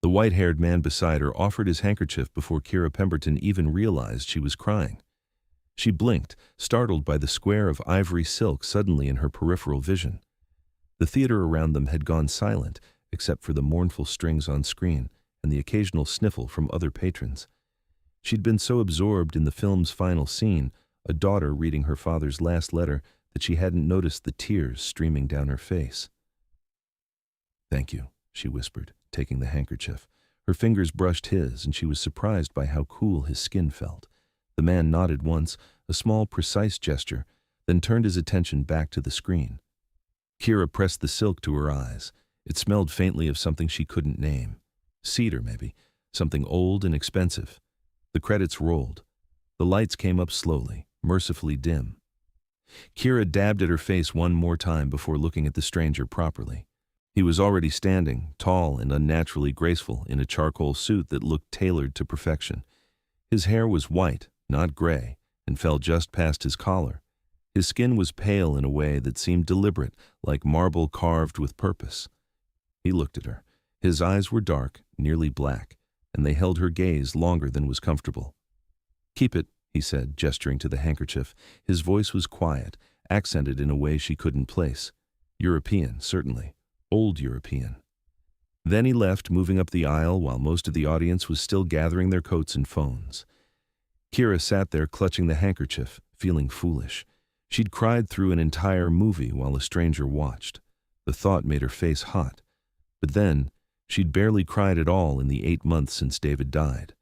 The white-haired man beside her offered his handkerchief before Kira Pemberton even realized she was crying. She blinked, startled by the square of ivory silk suddenly in her peripheral vision. The theater around them had gone silent, except for the mournful strings on screen and the occasional sniffle from other patrons. She'd been so absorbed in the film's final scene, a daughter reading her father's last letter, that she hadn't noticed the tears streaming down her face. "Thank you," she whispered, taking the handkerchief. Her fingers brushed his, and she was surprised by how cool his skin felt. The man nodded once, a small, precise gesture, then turned his attention back to the screen. Kira pressed the silk to her eyes. It smelled faintly of something she couldn't name. Cedar, maybe. Something old and expensive. The credits rolled. The lights came up slowly, mercifully dim. Kira dabbed at her face one more time before looking at the stranger properly. He was already standing, tall and unnaturally graceful, in a charcoal suit that looked tailored to perfection. His hair was white, not gray, and fell just past his collar. His skin was pale in a way that seemed deliberate, like marble carved with purpose. He looked at her. His eyes were dark, nearly black, and they held her gaze longer than was comfortable. "Keep it," he said, gesturing to the handkerchief. His voice was quiet, accented in a way she couldn't place. European, certainly. Old European. Then he left, moving up the aisle while most of the audience was still gathering their coats and phones. Kira sat there clutching the handkerchief, feeling foolish. She'd cried through an entire movie while a stranger watched. The thought made her face hot. But then, she'd barely cried at all in the 8 months since David died.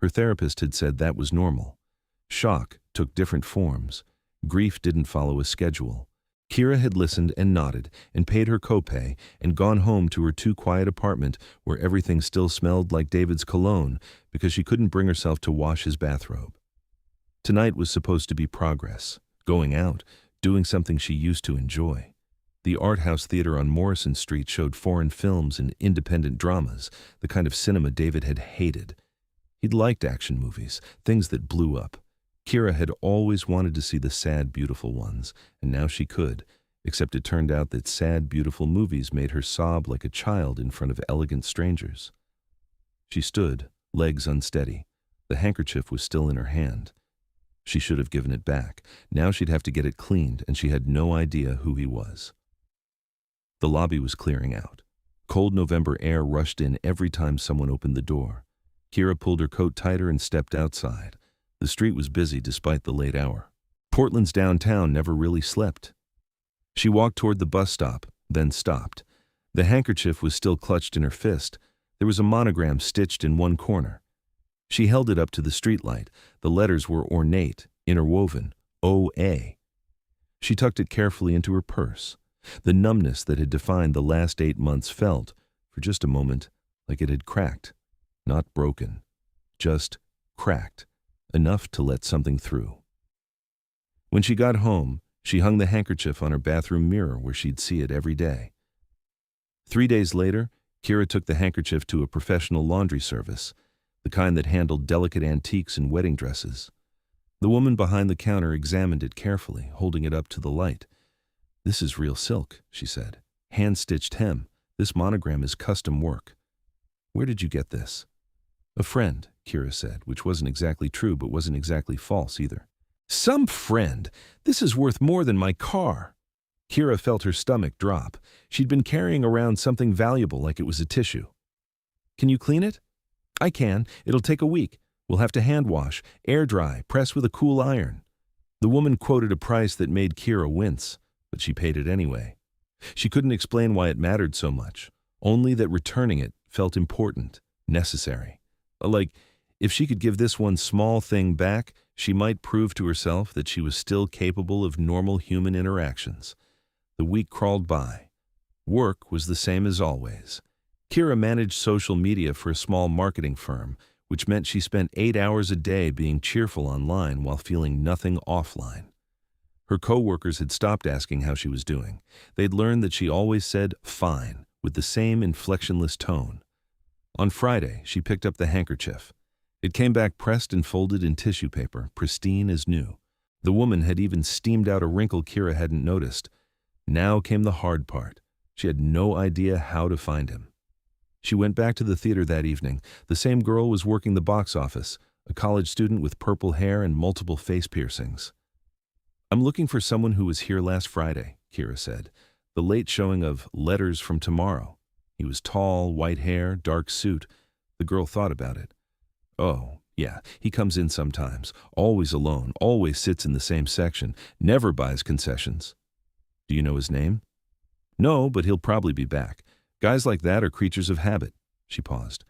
Her therapist had said that was normal. Shock took different forms. Grief didn't follow a schedule. Kira had listened and nodded and paid her copay and gone home to her too-quiet apartment where everything still smelled like David's cologne because she couldn't bring herself to wash his bathrobe. Tonight was supposed to be progress, going out, doing something she used to enjoy. The art house theater on Morrison Street showed foreign films and independent dramas, the kind of cinema David had hated. He'd liked action movies, things that blew up. Kira had always wanted to see the sad, beautiful ones, and now she could, except it turned out that sad, beautiful movies made her sob like a child in front of elegant strangers. She stood, legs unsteady. The handkerchief was still in her hand. She should have given it back. Now she'd have to get it cleaned, and she had no idea who he was. The lobby was clearing out. Cold November air rushed in every time someone opened the door. Kira pulled her coat tighter and stepped outside. The street was busy despite the late hour. Portland's downtown never really slept. She walked toward the bus stop, then stopped. The handkerchief was still clutched in her fist. There was a monogram stitched in one corner. She held it up to the streetlight. The letters were ornate, interwoven, O.A. She tucked it carefully into her purse. The numbness that had defined the last 8 months felt, for just a moment, like it had cracked. Not broken, just cracked. Enough to let something through. When she got home, she hung the handkerchief on her bathroom mirror where she'd see it every day. 3 days later, Kira took the handkerchief to a professional laundry service, the kind that handled delicate antiques and wedding dresses. The woman behind the counter examined it carefully, holding it up to the light. "This is real silk," she said. "Hand-stitched hem. This monogram is custom work." "Where did you get this?" "A friend," Kira said, which wasn't exactly true but wasn't exactly false either. "Some friend! This is worth more than my car!" Kira felt her stomach drop. She'd been carrying around something valuable like it was a tissue. "Can you clean it?" "I can. It'll take a week. We'll have to hand wash, air dry, press with a cool iron." The woman quoted a price that made Kira wince, but she paid it anyway. She couldn't explain why it mattered so much, only that returning it felt important, necessary. Like, if she could give this one small thing back, she might prove to herself that she was still capable of normal human interactions. The week crawled by. Work was the same as always. Kira managed social media for a small marketing firm, which meant she spent 8 hours a day being cheerful online while feeling nothing offline. Her co-workers had stopped asking how she was doing. They'd learned that she always said, "fine," with the same inflectionless tone. On Friday, she picked up the handkerchief. It came back pressed and folded in tissue paper, pristine as new. The woman had even steamed out a wrinkle Kira hadn't noticed. Now came the hard part. She had no idea how to find him. She went back to the theater that evening. The same girl was working the box office, a college student with purple hair and multiple face piercings. "I'm looking for someone who was here last Friday," Kira said. "The late showing of Letters from Tomorrow." He was tall, white hair, dark suit. The girl thought about it. "Oh, yeah, he comes in sometimes. Always alone, always sits in the same section, never buys concessions." "Do you know his name?" "No, but he'll probably be back. Guys like that are creatures of habit." She paused.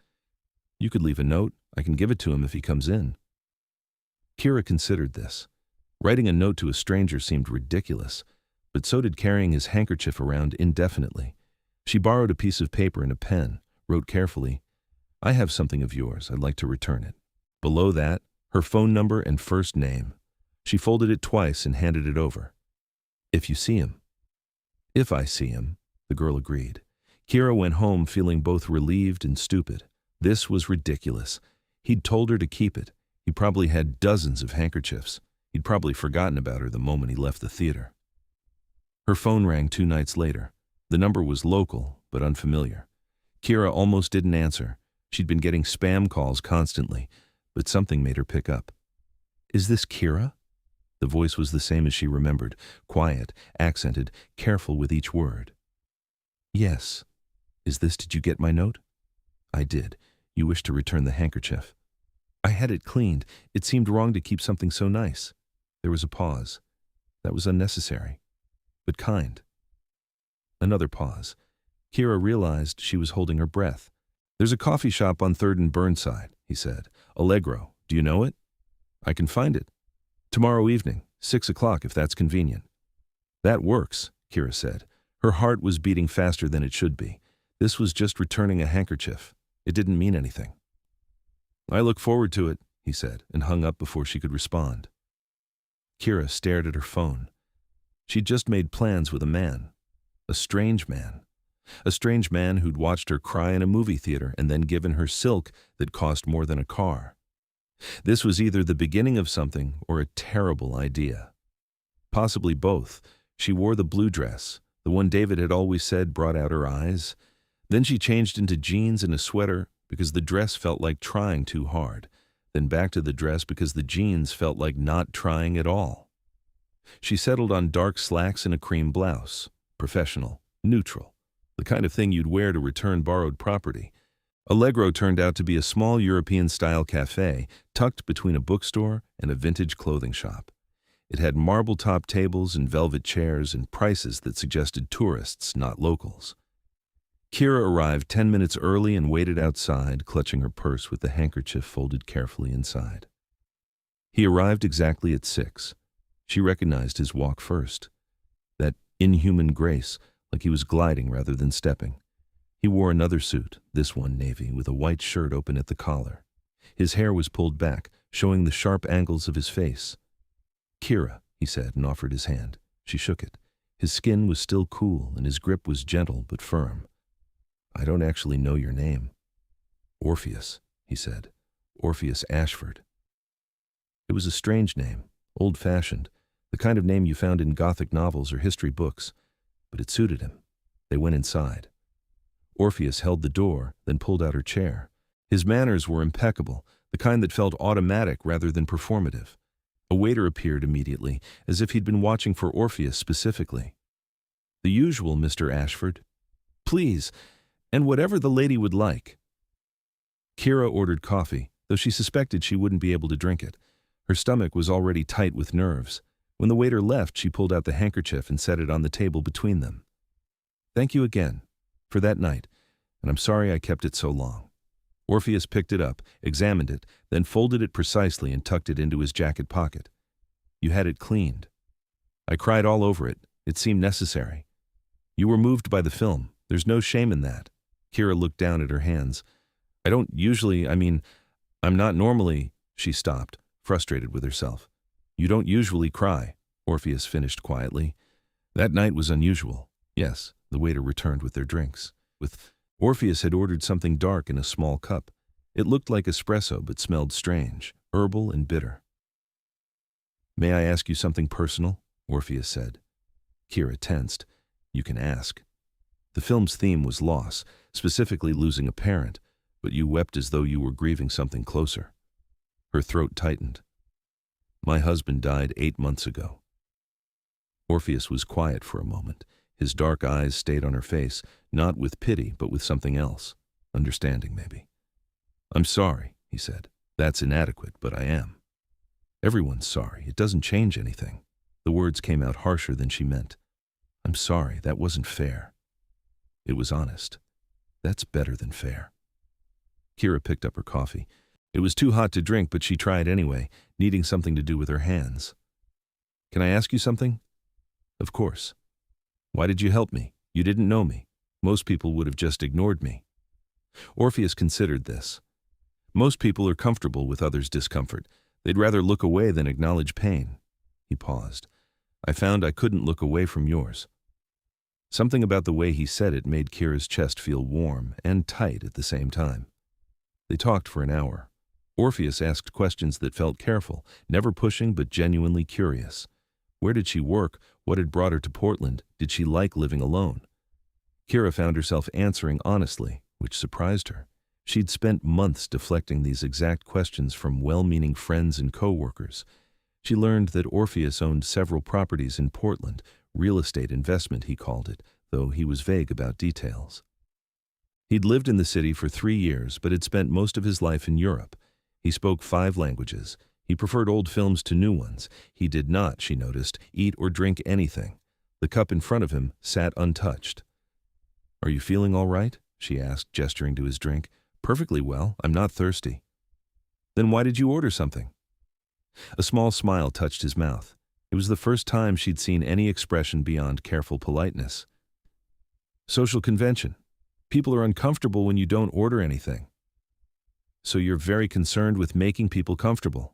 "You could leave a note. I can give it to him if he comes in." Kira considered this. Writing a note to a stranger seemed ridiculous, but so did carrying his handkerchief around indefinitely. She borrowed a piece of paper and a pen, wrote carefully, "I have something of yours. I'd like to return it." Below that, her phone number and first name. She folded it twice and handed it over. "If you see him." "If I see him," the girl agreed. Kira went home feeling both relieved and stupid. This was ridiculous. He'd told her to keep it. He probably had dozens of handkerchiefs. He'd probably forgotten about her the moment he left the theater. Her phone rang 2 nights later. The number was local, but unfamiliar. Kira almost didn't answer. She'd been getting spam calls constantly, but something made her pick up. "Is this Kira?" The voice was the same as she remembered, quiet, accented, careful with each word. "Yes. Did you get my note?" "I did. You wish to return the handkerchief." "I had it cleaned. It seemed wrong to keep something so nice." There was a pause. That was unnecessary, but kind. Another pause. Kira realized she was holding her breath. "There's a coffee shop on 3rd and Burnside," he said. "Allegro. Do you know it?" "I can find it. Tomorrow evening, 6 o'clock if that's convenient." "That works," Kira said. Her heart was beating faster than it should be. This was just returning a handkerchief. It didn't mean anything. "I look forward to it," he said, and hung up before she could respond. Kira stared at her phone. She'd just made plans with a man. A strange man. A strange man who'd watched her cry in a movie theater and then given her silk that cost more than a car. This was either the beginning of something or a terrible idea. Possibly both. She wore the blue dress, the one David had always said brought out her eyes. Then she changed into jeans and a sweater because the dress felt like trying too hard. Then back to the dress because the jeans felt like not trying at all. She settled on dark slacks and a cream blouse. Professional, neutral. The kind of thing you'd wear to return borrowed property. Allegro turned out to be a small European-style cafe tucked between a bookstore and a vintage clothing shop. It had marble-top tables and velvet chairs and prices that suggested tourists, not locals. Kira arrived 10 minutes early and waited outside, clutching her purse with the handkerchief folded carefully inside. He arrived exactly at 6. She recognized his walk first. That inhuman grace, like he was gliding rather than stepping. He wore another suit, this one navy, with a white shirt open at the collar. His hair was pulled back, showing the sharp angles of his face. "Kira," he said, and offered his hand. She shook it. His skin was still cool, and his grip was gentle but firm. "I don't actually know your name." "Orpheus," he said. "Orpheus Ashford." It was a strange name, old-fashioned, the kind of name you found in Gothic novels or history books, but it suited him. They went inside. Orpheus held the door, then pulled out her chair. His manners were impeccable, the kind that felt automatic rather than performative. A waiter appeared immediately, as if he'd been watching for Orpheus specifically. "The usual, Mr. Ashford." "Please, and whatever the lady would like." Kira ordered coffee, though she suspected she wouldn't be able to drink it. Her stomach was already tight with nerves. When the waiter left, she pulled out the handkerchief and set it on the table between them. "Thank you again, for that night, and I'm sorry I kept it so long." Orpheus picked it up, examined it, then folded it precisely and tucked it into his jacket pocket. "You had it cleaned." "I cried all over it. It seemed necessary." "You were moved by the film. There's no shame in that." Kira looked down at her hands. I'm not normally—" She stopped, frustrated with herself. "You don't usually cry," Orpheus finished quietly. "That night was unusual." "Yes," the waiter returned with their drinks. Orpheus had ordered something dark in a small cup. It looked like espresso but smelled strange, herbal and bitter. "May I ask you something personal?" Orpheus said. Kira tensed. "You can ask." The film's theme was loss, specifically losing a parent, but you wept as though you were grieving something closer. Her throat tightened. My husband died 8 months ago. Orpheus was quiet for a moment. His dark eyes stayed on her face, not with pity, but with something else. Understanding, maybe. I'm sorry, he said. That's inadequate, but I am. Everyone's sorry. It doesn't change anything. The words came out harsher than she meant. I'm sorry, that wasn't fair. It was honest. That's better than fair. Kira picked up her coffee. It was too hot to drink, but she tried anyway, needing something to do with her hands. Can I ask you something? Of course. Why did you help me? You didn't know me. Most people would have just ignored me. Orpheus considered this. Most people are comfortable with others' discomfort. They'd rather look away than acknowledge pain. He paused. I found I couldn't look away from yours. Something about the way he said it made Kira's chest feel warm and tight at the same time. They talked for an hour. Orpheus asked questions that felt careful, never pushing but genuinely curious. Where did she work? What had brought her to Portland? Did she like living alone? Kira found herself answering honestly, which surprised her. She'd spent months deflecting these exact questions from well-meaning friends and co-workers. She learned that Orpheus owned several properties in Portland, real estate investment he called it, though he was vague about details. He'd lived in the city for 3 years, but had spent most of his life in Europe. He spoke 5 languages. He preferred old films to new ones. He did not, she noticed, eat or drink anything. The cup in front of him sat untouched. Are you feeling all right? She asked, gesturing to his drink. Perfectly well. I'm not thirsty. Then why did you order something? A small smile touched his mouth. It was the first time she'd seen any expression beyond careful politeness. Social convention. People are uncomfortable when you don't order anything. So you're very concerned with making people comfortable.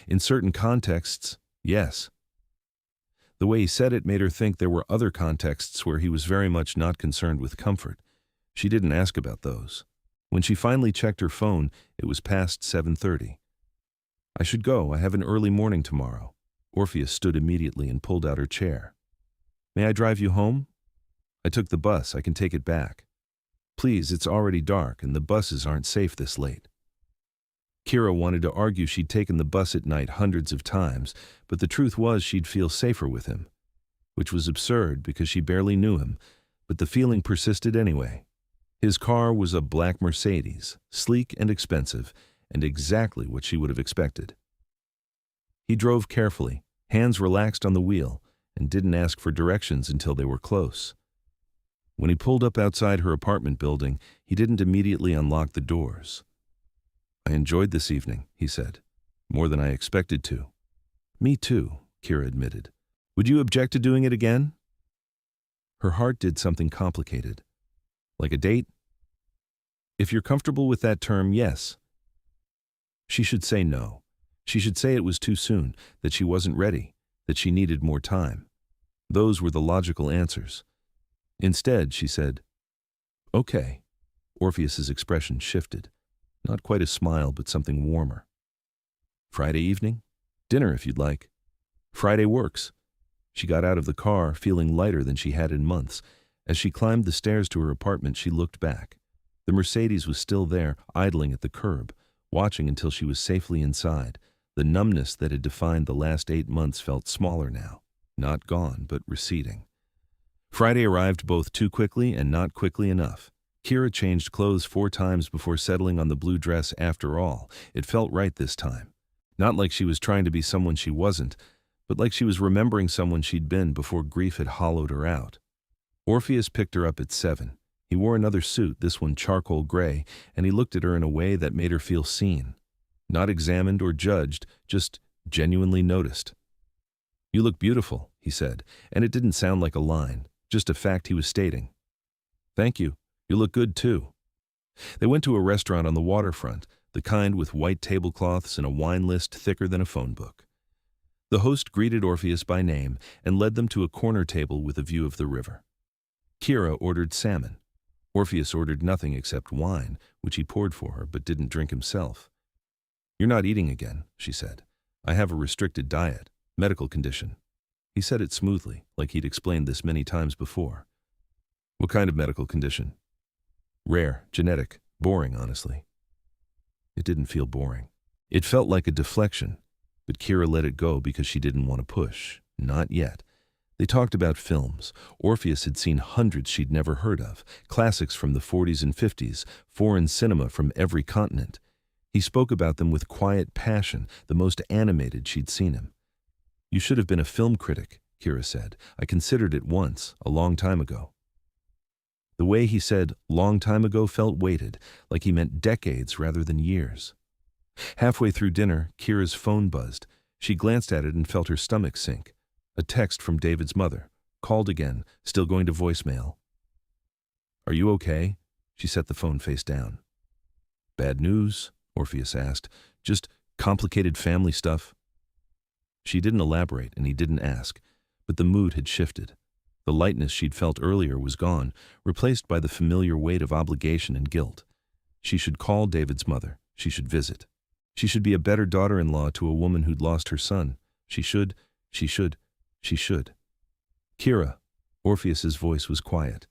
In certain contexts, yes. The way he said it made her think there were other contexts where he was very much not concerned with comfort. She didn't ask about those. When she finally checked her phone, it was past 7:30. I should go. I have an early morning tomorrow. Orpheus stood immediately and pulled out her chair. May I drive you home? I took the bus. I can take it back. Please, it's already dark and the buses aren't safe this late. Kira wanted to argue she'd taken the bus at night hundreds of times, but the truth was she'd feel safer with him, which was absurd because she barely knew him, but the feeling persisted anyway. His car was a black Mercedes, sleek and expensive, and exactly what she would have expected. He drove carefully, hands relaxed on the wheel, and didn't ask for directions until they were close. When he pulled up outside her apartment building, he didn't immediately unlock the doors. I enjoyed this evening, he said, more than I expected to. Me too, Kira admitted. Would you object to doing it again? Her heart did something complicated. Like a date? If you're comfortable with that term, yes. She should say no. She should say it was too soon, that she wasn't ready, that she needed more time. Those were the logical answers. Instead, she said, okay. Orpheus's expression shifted. Not quite a smile, but something warmer. Friday evening? Dinner, if you'd like. Friday works. She got out of the car, feeling lighter than she had in months. As she climbed the stairs to her apartment, she looked back. The Mercedes was still there, idling at the curb, watching until she was safely inside. The numbness that had defined the last 8 months felt smaller now. Not gone, but receding. Friday arrived both too quickly and not quickly enough. Kira changed clothes 4 times before settling on the blue dress after all. It felt right this time. Not like she was trying to be someone she wasn't, but like she was remembering someone she'd been before grief had hollowed her out. Orpheus picked her up at 7. He wore another suit, this one charcoal gray, and he looked at her in a way that made her feel seen. Not examined or judged, just genuinely noticed. You look beautiful, he said, and it didn't sound like a line, just a fact he was stating. Thank you. You look good, too. They went to a restaurant on the waterfront, the kind with white tablecloths and a wine list thicker than a phone book. The host greeted Orpheus by name and led them to a corner table with a view of the river. Kira ordered salmon. Orpheus ordered nothing except wine, which he poured for her but didn't drink himself. You're not eating again, she said. I have a restricted diet, medical condition. He said it smoothly, like he'd explained this many times before. What kind of medical condition? Rare, genetic, boring, honestly. It didn't feel boring. It felt like a deflection, but Kira let it go because she didn't want to push. Not yet. They talked about films. Orpheus had seen hundreds she'd never heard of, classics from the 40s and 50s, foreign cinema from every continent. He spoke about them with quiet passion, the most animated she'd seen him. "You should have been a film critic," Kira said. "I considered it once, a long time ago." The way he said "long time ago" felt weighted, like he meant decades rather than years. Halfway through dinner, Kira's phone buzzed. She glanced at it and felt her stomach sink. A text from David's mother. Called again, still going to voicemail. "Are you okay?" She set the phone face down. "Bad news?" Orpheus asked. "Just complicated family stuff." She didn't elaborate, and he didn't ask, but the mood had shifted. The lightness she'd felt earlier was gone, replaced by the familiar weight of obligation and guilt. She should call David's mother. She should visit. She should be a better daughter-in-law to a woman who'd lost her son. She should. "Kira," Orpheus's voice was quiet.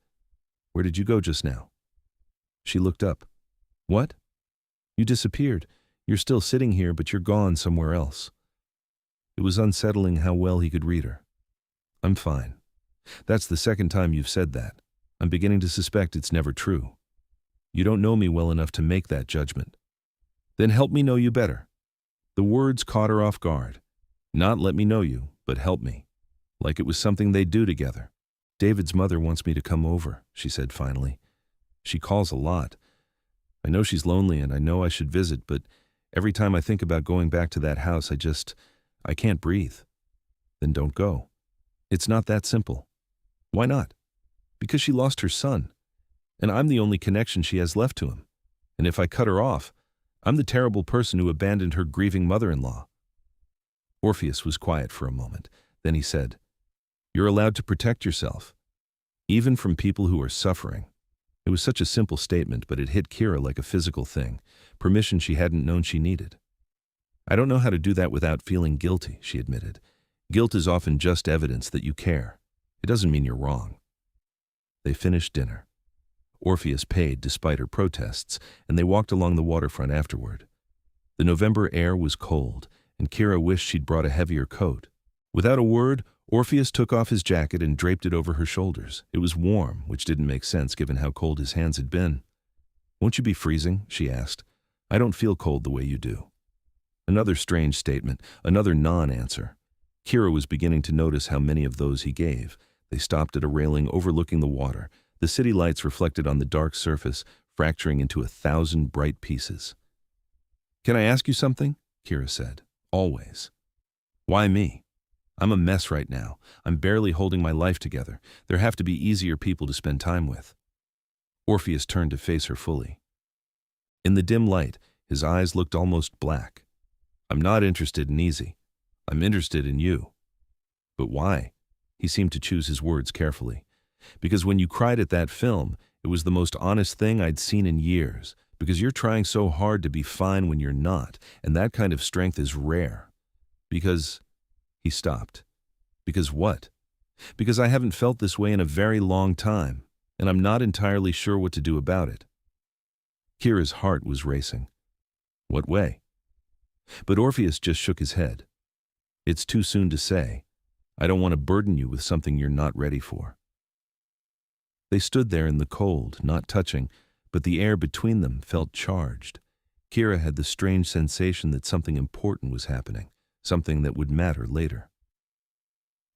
"Where did you go just now?" She looked up. "What? You disappeared. You're still sitting here, but you're gone somewhere else." It was unsettling how well he could read her. "I'm fine. That's the second time you've said that. I'm beginning to suspect it's never true. You don't know me well enough to make that judgment." "Then help me know you better." The words caught her off guard. Not "let me know you," but "help me." Like it was something they'd do together. "David's mother wants me to come over," she said finally. "She calls a lot. I know she's lonely and I know I should visit, but every time I think about going back to that house, I can't breathe." "Then don't go." "It's not that simple." "Why not?" "Because she lost her son, and I'm the only connection she has left to him. And if I cut her off, I'm the terrible person who abandoned her grieving mother-in-law." Orpheus was quiet for a moment. Then he said, "You're allowed to protect yourself, even from people who are suffering." It was such a simple statement, but it hit Kira like a physical thing, permission she hadn't known she needed. "I don't know how to do that without feeling guilty," she admitted. "Guilt is often just evidence that you care. It doesn't mean you're wrong." They finished dinner. Orpheus paid despite her protests, and they walked along the waterfront afterward. The November air was cold, and Kira wished she'd brought a heavier coat. Without a word, Orpheus took off his jacket and draped it over her shoulders. It was warm, which didn't make sense given how cold his hands had been. "Won't you be freezing?" she asked. "I don't feel cold the way you do." Another strange statement, another non-answer. Kira was beginning to notice how many of those he gave. They stopped at a railing overlooking the water. The city lights reflected on the dark surface, fracturing into 1,000 bright pieces. "Can I ask you something?" Kira said. "Always." "Why me? I'm a mess right now. I'm barely holding my life together. There have to be easier people to spend time with." Orpheus turned to face her fully. In the dim light, his eyes looked almost black. "I'm not interested in easy. I'm interested in you." "But why?" He seemed to choose his words carefully. "Because when you cried at that film, it was the most honest thing I'd seen in years. Because you're trying so hard to be fine when you're not, and that kind of strength is rare. Because..." He stopped. "Because what?" "Because I haven't felt this way in a very long time, and I'm not entirely sure what to do about it." Kira's heart was racing. "What way?" But Orpheus just shook his head. "It's too soon to say. I don't want to burden you with something you're not ready for." They stood there in the cold, not touching, but the air between them felt charged. Kira had the strange sensation that something important was happening, something that would matter later.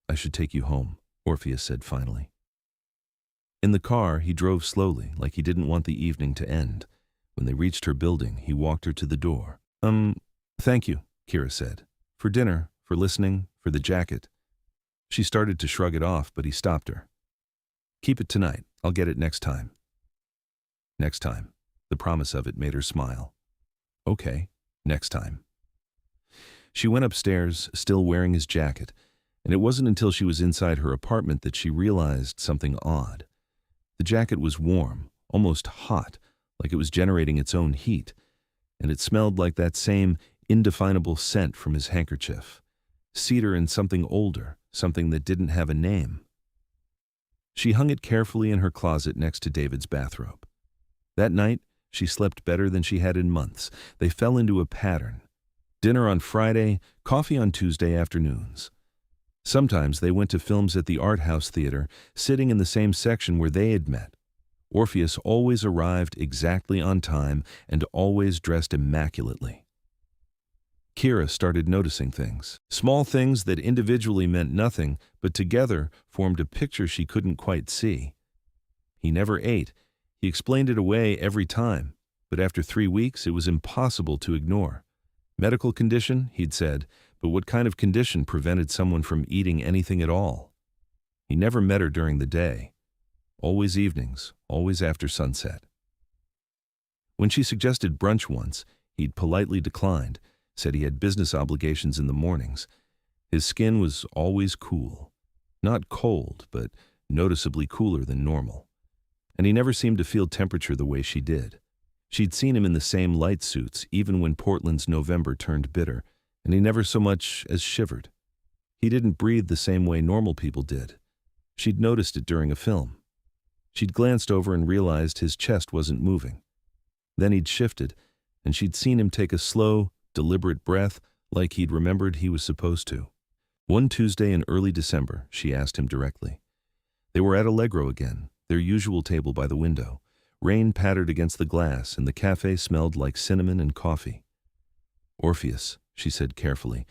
"I should take you home," Orpheus said finally. In the car, he drove slowly, like he didn't want the evening to end. When they reached her building, he walked her to the door. Thank you," Kira said. "For dinner, for listening, for the jacket." She started to shrug it off, but he stopped her. "Keep it tonight. I'll get it next time." Next time. The promise of it made her smile. "Okay, next time." She went upstairs, still wearing his jacket, and it wasn't until she was inside her apartment that she realized something odd. The jacket was warm, almost hot, like it was generating its own heat, and it smelled like that same indefinable scent from his handkerchief. Cedar and something older, something that didn't have a name. She hung it carefully in her closet next to David's bathrobe. That night, she slept better than she had in months. They fell into a pattern. Dinner on Friday, coffee on Tuesday afternoons. Sometimes they went to films at the Art House Theater, sitting in the same section where they had met. Orpheus always arrived exactly on time and always dressed immaculately. Kira started noticing things. Small things that individually meant nothing, but together formed a picture she couldn't quite see. He never ate. He explained it away every time, but after 3 weeks it was impossible to ignore. Medical condition, he'd said, but what kind of condition prevented someone from eating anything at all? He never met her during the day. Always evenings, always after sunset. When she suggested brunch once, he'd politely declined, said he had business obligations in the mornings. His skin was always cool. Not cold, but noticeably cooler than normal. And he never seemed to feel temperature the way she did. She'd seen him in the same light suits, even when Portland's November turned bitter, and he never so much as shivered. He didn't breathe the same way normal people did. She'd noticed it during a film. She'd glanced over and realized his chest wasn't moving. Then he'd shifted, and she'd seen him take a slow, deliberate breath like he'd remembered he was supposed to. One Tuesday in early December, she asked him directly. They were at Allegro again, their usual table by the window. Rain pattered against the glass, and the cafe smelled like cinnamon and coffee. "Orpheus," she said carefully,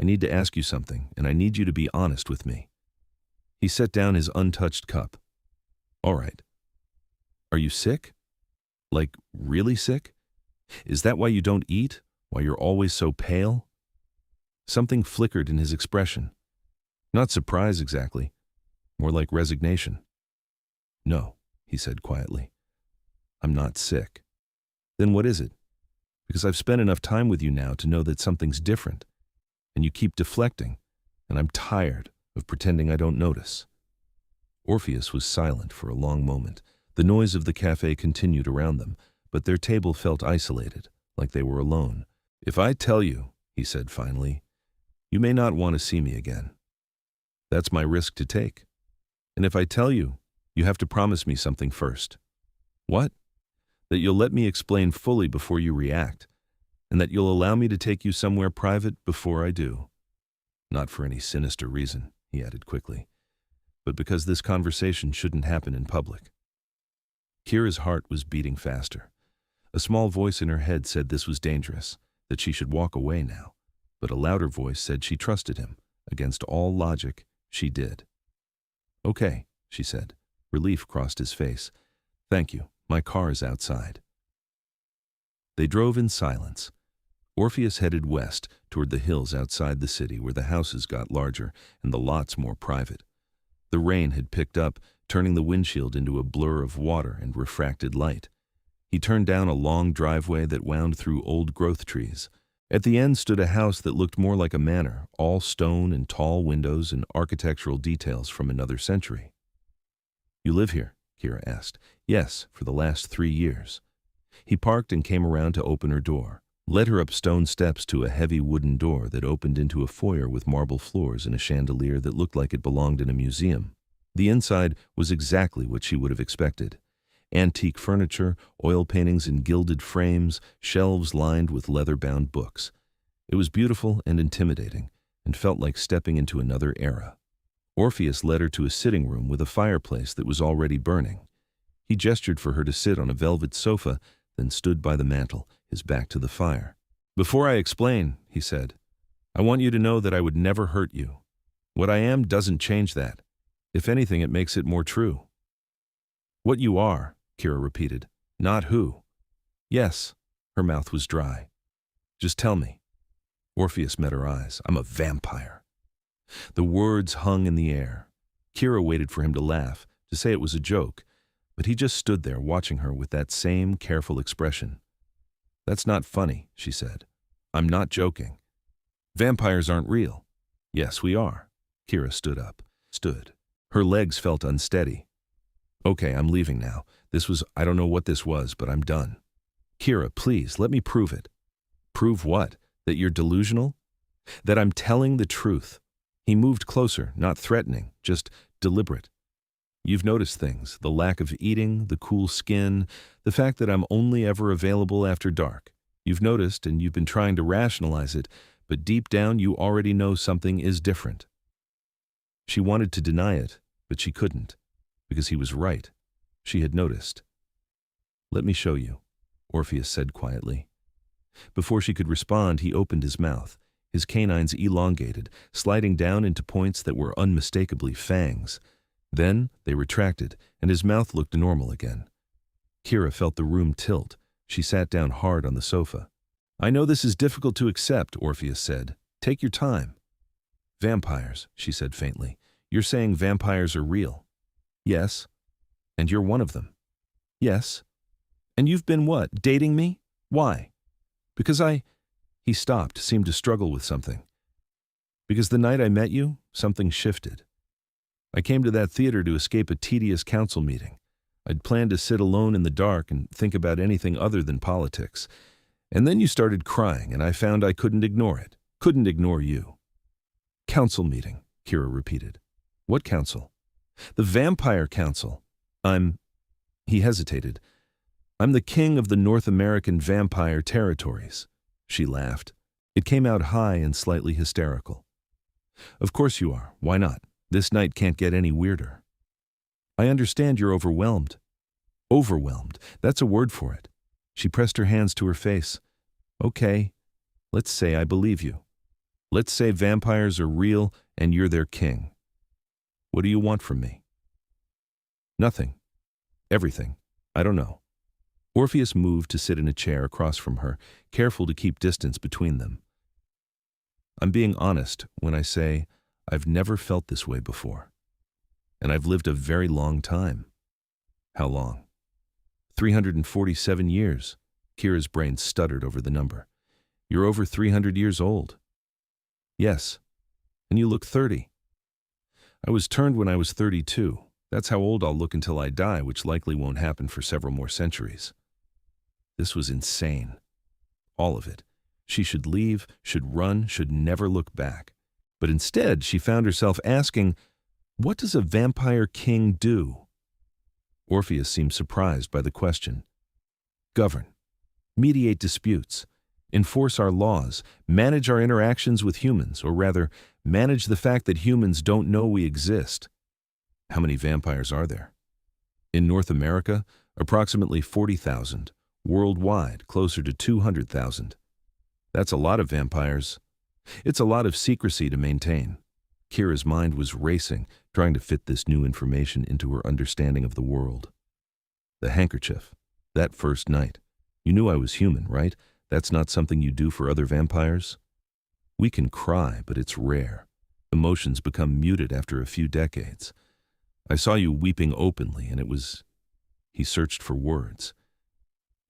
"I need to ask you something, and I need you to be honest with me." He set down his untouched cup. "All right. Are you sick? Like, really sick? Is that why you don't eat? Why you're always so pale?" Something flickered in his expression. Not surprise exactly, more like resignation. "No," he said quietly. "I'm not sick." "Then what is it? Because I've spent enough time with you now to know that something's different, and you keep deflecting, and I'm tired of pretending I don't notice." Orpheus was silent for a long moment. The noise of the cafe continued around them, but their table felt isolated, like they were alone. "If I tell you," he said finally, "you may not want to see me again. That's my risk to take. And if I tell you, you have to promise me something first." "What?" "That you'll let me explain fully before you react, and that you'll allow me to take you somewhere private before I do. Not for any sinister reason," he added quickly, "but because this conversation shouldn't happen in public." Kira's heart was beating faster. A small voice in her head said this was dangerous, that she should walk away now, but a louder voice said she trusted him. Against all logic, she did. "Okay," she said. Relief crossed his face. "Thank you. My car is outside." They drove in silence. Orpheus headed west toward the hills outside the city where the houses got larger and the lots more private. The rain had picked up, turning the windshield into a blur of water and refracted light. He turned down a long driveway that wound through old growth trees. At the end stood a house that looked more like a manor, all stone and tall windows and architectural details from another century. "You live here?" Kira asked. "Yes, for the last 3 years." He parked and came around to open her door, led her up stone steps to a heavy wooden door that opened into a foyer with marble floors and a chandelier that looked like it belonged in a museum. The inside was exactly what she would have expected. Antique furniture, oil paintings in gilded frames, shelves lined with leather-bound books. It was beautiful and intimidating, and felt like stepping into another era. Orpheus led her to a sitting room with a fireplace that was already burning. He gestured for her to sit on a velvet sofa, then stood by the mantel, his back to the fire. "Before I explain," he said, "I want you to know that I would never hurt you. What I am doesn't change that. If anything, it makes it more true." "What you are," Kira repeated, "not who." "Yes." Her mouth was dry. "Just tell me." Orpheus met her eyes. "I'm a vampire." The words hung in the air. Kira waited for him to laugh, to say it was a joke, but he just stood there watching her with that same careful expression. "That's not funny," she said. "I'm not joking. Vampires aren't real." "Yes, we are." Kira stood up. Stood. Her legs felt unsteady. "Okay, I'm leaving now. I don't know what this was, but I'm done." "Kira, please, let me prove it." "Prove what? That you're delusional?" "That I'm telling the truth." He moved closer, not threatening, just deliberate. You've noticed things, the lack of eating, the cool skin, the fact that I'm only ever available after dark. You've noticed and you've been trying to rationalize it, but deep down you already know something is different. She wanted to deny it, but she couldn't, because he was right. She had noticed. "Let me show you," Orpheus said quietly. Before she could respond, he opened his mouth, his canines elongated, sliding down into points that were unmistakably fangs. Then they retracted, and his mouth looked normal again. Kira felt the room tilt. She sat down hard on the sofa. "I know this is difficult to accept," Orpheus said. "Take your time." "Vampires," she said faintly. "You're saying vampires are real?" "Yes." "And you're one of them?" "Yes." "And you've been what, dating me? Why?" "Because He stopped, seemed to struggle with something. "Because the night I met you, something shifted. I came to that theater to escape a tedious council meeting. I'd planned to sit alone in the dark and think about anything other than politics. And then you started crying, and I found I couldn't ignore it. Couldn't ignore you." "Council meeting," Kira repeated. "What council?" "The Vampire Council. He hesitated. "I'm the king of the North American vampire territories." She laughed. It came out high and slightly hysterical. "Of course you are. Why not? This night can't get any weirder." "I understand you're overwhelmed." "Overwhelmed. That's a word for it." She pressed her hands to her face. "Okay, let's say I believe you. Let's say vampires are real and you're their king. What do you want from me?" "Nothing. Everything. I don't know." Orpheus moved to sit in a chair across from her, careful to keep distance between them. "I'm being honest when I say I've never felt this way before. And I've lived a very long time." "How long?" 347 years. Kira's brain stuttered over the number. "You're over 300 years old." "Yes. And you look 30. I was turned when I was 32. That's how old I'll look until I die, which likely won't happen for several more centuries." This was insane. All of it. She should leave, should run, should never look back. But instead, she found herself asking, what does a vampire king do? Orpheus seemed surprised by the question. "Govern, mediate disputes, enforce our laws, manage our interactions with humans, or rather, manage the fact that humans don't know we exist." "How many vampires are there?" "In North America, approximately 40,000. Worldwide, closer to 200,000. That's a lot of vampires. It's a lot of secrecy to maintain." Kira's mind was racing, trying to fit this new information into her understanding of the world. "The handkerchief. That first night. You knew I was human, right? That's not something you do for other vampires?" "We can cry, but it's rare. Emotions become muted after a few decades. I saw you weeping openly, and it was..." He searched for words.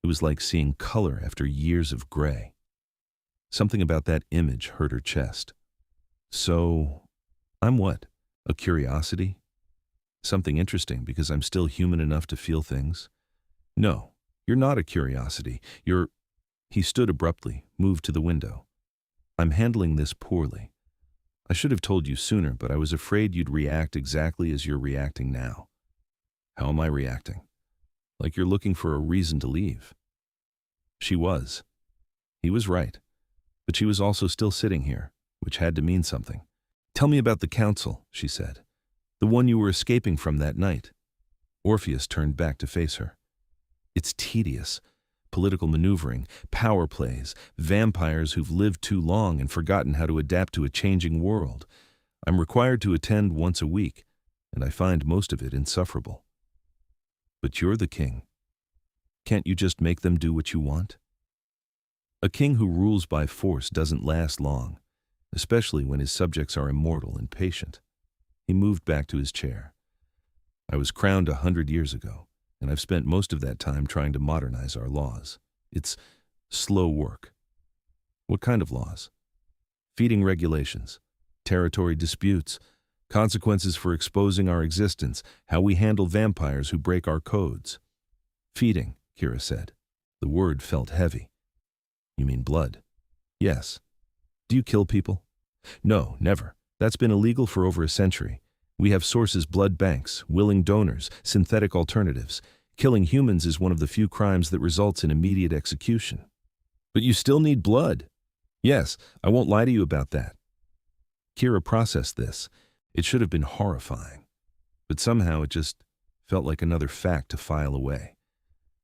It was like seeing color after years of gray. Something about that image hurt her chest. "So, I'm what? A curiosity? Something interesting because I'm still human enough to feel things?" "No, you're not a curiosity. You're..." He stood abruptly, moved to the window. "I'm handling this poorly. I should have told you sooner, but I was afraid you'd react exactly as you're reacting now." "How am I reacting?" "Like you're looking for a reason to leave." She was. He was right. But she was also still sitting here, which had to mean something. "Tell me about the council," she said. "The one you were escaping from that night." Orpheus turned back to face her. "It's tedious. Political maneuvering, power plays, vampires who've lived too long and forgotten how to adapt to a changing world. I'm required to attend once a week, and I find most of it insufferable." "But you're the king. Can't you just make them do what you want?" "A king who rules by force doesn't last long, especially when his subjects are immortal and patient." He moved back to his chair. "I was crowned 100 years ago, and I've spent most of that time trying to modernize our laws. It's slow work." "What kind of laws?" "Feeding regulations, territory disputes, consequences for exposing our existence, how we handle vampires who break our codes." "Feeding," Kira said. The word felt heavy. "You mean blood?" "Yes." "Do you kill people?" "No, never. That's been illegal for over a century. We have sources, blood banks, willing donors, synthetic alternatives. Killing humans is one of the few crimes that results in immediate execution. But you still need blood. Yes, I won't lie to you about that. Kira processed this. It should have been horrifying. But somehow it just felt like another fact to file away.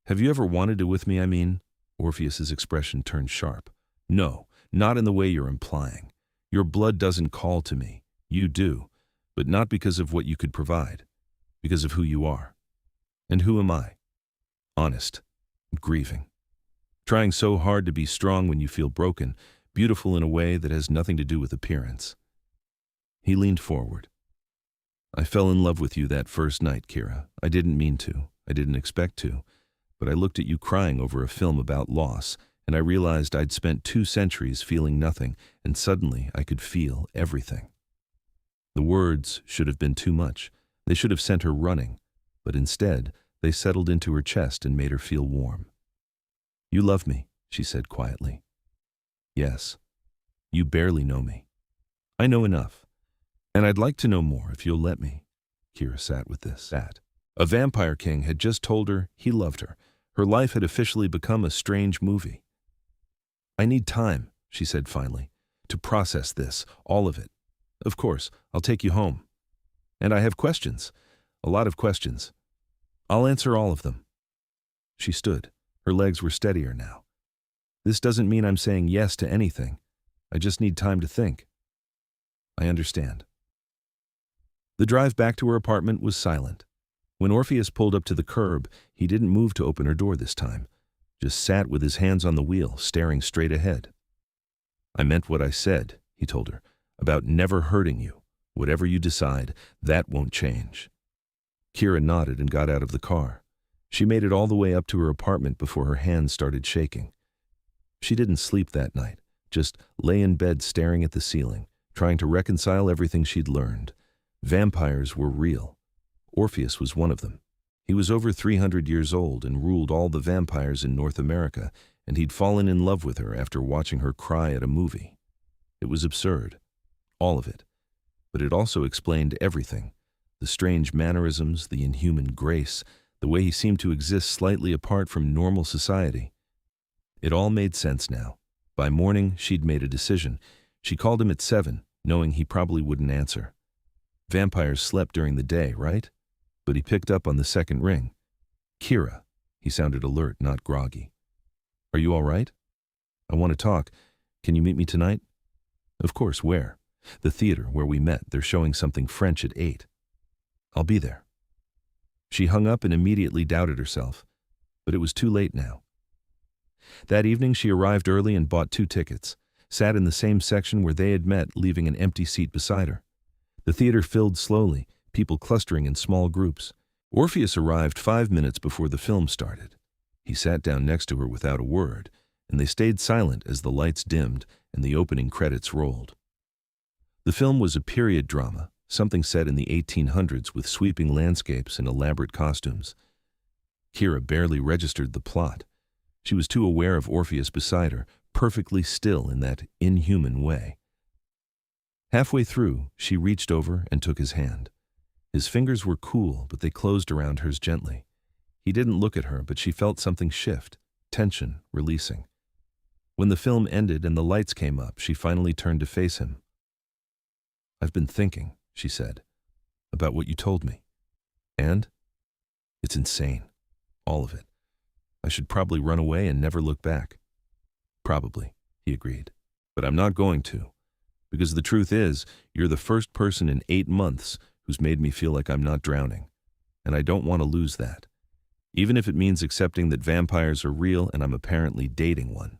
Have you ever wanted it with me, I mean? Orpheus's expression turned sharp. No, not in the way you're implying. Your blood doesn't call to me. You do, but not because of what you could provide. Because of who you are. And who am I? Honest. Grieving. Trying so hard to be strong when you feel broken, beautiful in a way that has nothing to do with appearance. He leaned forward. I fell in love with you that first night, Kira. I didn't mean to. I didn't expect to. But I looked at you crying over a film about loss, and I realized I'd spent 2 centuries feeling nothing, and suddenly I could feel everything. The words should have been too much. They should have sent her running, but instead, they settled into her chest and made her feel warm. You love me, she said quietly. Yes. You barely know me. I know enough. And I'd like to know more if you'll let me. Kira sat with this. A vampire king had just told her he loved her. Her life had officially become a strange movie. I need time, she said finally, to process this, all of it. Of course, I'll take you home. And I have questions. A lot of questions. I'll answer all of them. She stood. Her legs were steadier now. This doesn't mean I'm saying yes to anything. I just need time to think. I understand. The drive back to her apartment was silent. When Orpheus pulled up to the curb, he didn't move to open her door this time, just sat with his hands on the wheel, staring straight ahead. I meant what I said, he told her, about never hurting you. Whatever you decide, that won't change. Kira nodded and got out of the car. She made it all the way up to her apartment before her hands started shaking. She didn't sleep that night, just lay in bed staring at the ceiling, trying to reconcile everything she'd learned. Vampires were real. Orpheus was one of them. He was over 300 years old and ruled all the vampires in North America, and he'd fallen in love with her after watching her cry at a movie. It was absurd. All of it. But it also explained everything. The strange mannerisms, the inhuman grace, the way he seemed to exist slightly apart from normal society. It all made sense now. By morning, she'd made a decision. She called him at 7, knowing he probably wouldn't answer. Vampires slept during the day, right? But he picked up on the second ring. Kira. He sounded alert, not groggy. Are you all right? I want to talk. Can you meet me tonight? Of course, where? The theater where we met. They're showing something French at 8. I'll be there. She hung up and immediately doubted herself. But it was too late now. That evening she arrived early and bought 2 tickets, sat in the same section where they had met, leaving an empty seat beside her. The theater filled slowly, people clustering in small groups. Orpheus arrived 5 minutes before the film started. He sat down next to her without a word, and they stayed silent as the lights dimmed and the opening credits rolled. The film was a period drama, something set in the 1800s with sweeping landscapes and elaborate costumes. Kira barely registered the plot. She was too aware of Orpheus beside her, perfectly still in that inhuman way. Halfway through, she reached over and took his hand. His fingers were cool, but they closed around hers gently. He didn't look at her, but she felt something shift, tension releasing. When the film ended and the lights came up, she finally turned to face him. I've been thinking, she said, about what you told me. And? It's insane. All of it. I should probably run away and never look back. Probably, he agreed. But I'm not going to. Because the truth is, you're the first person in 8 months who's made me feel like I'm not drowning. And I don't want to lose that. Even if it means accepting that vampires are real and I'm apparently dating one.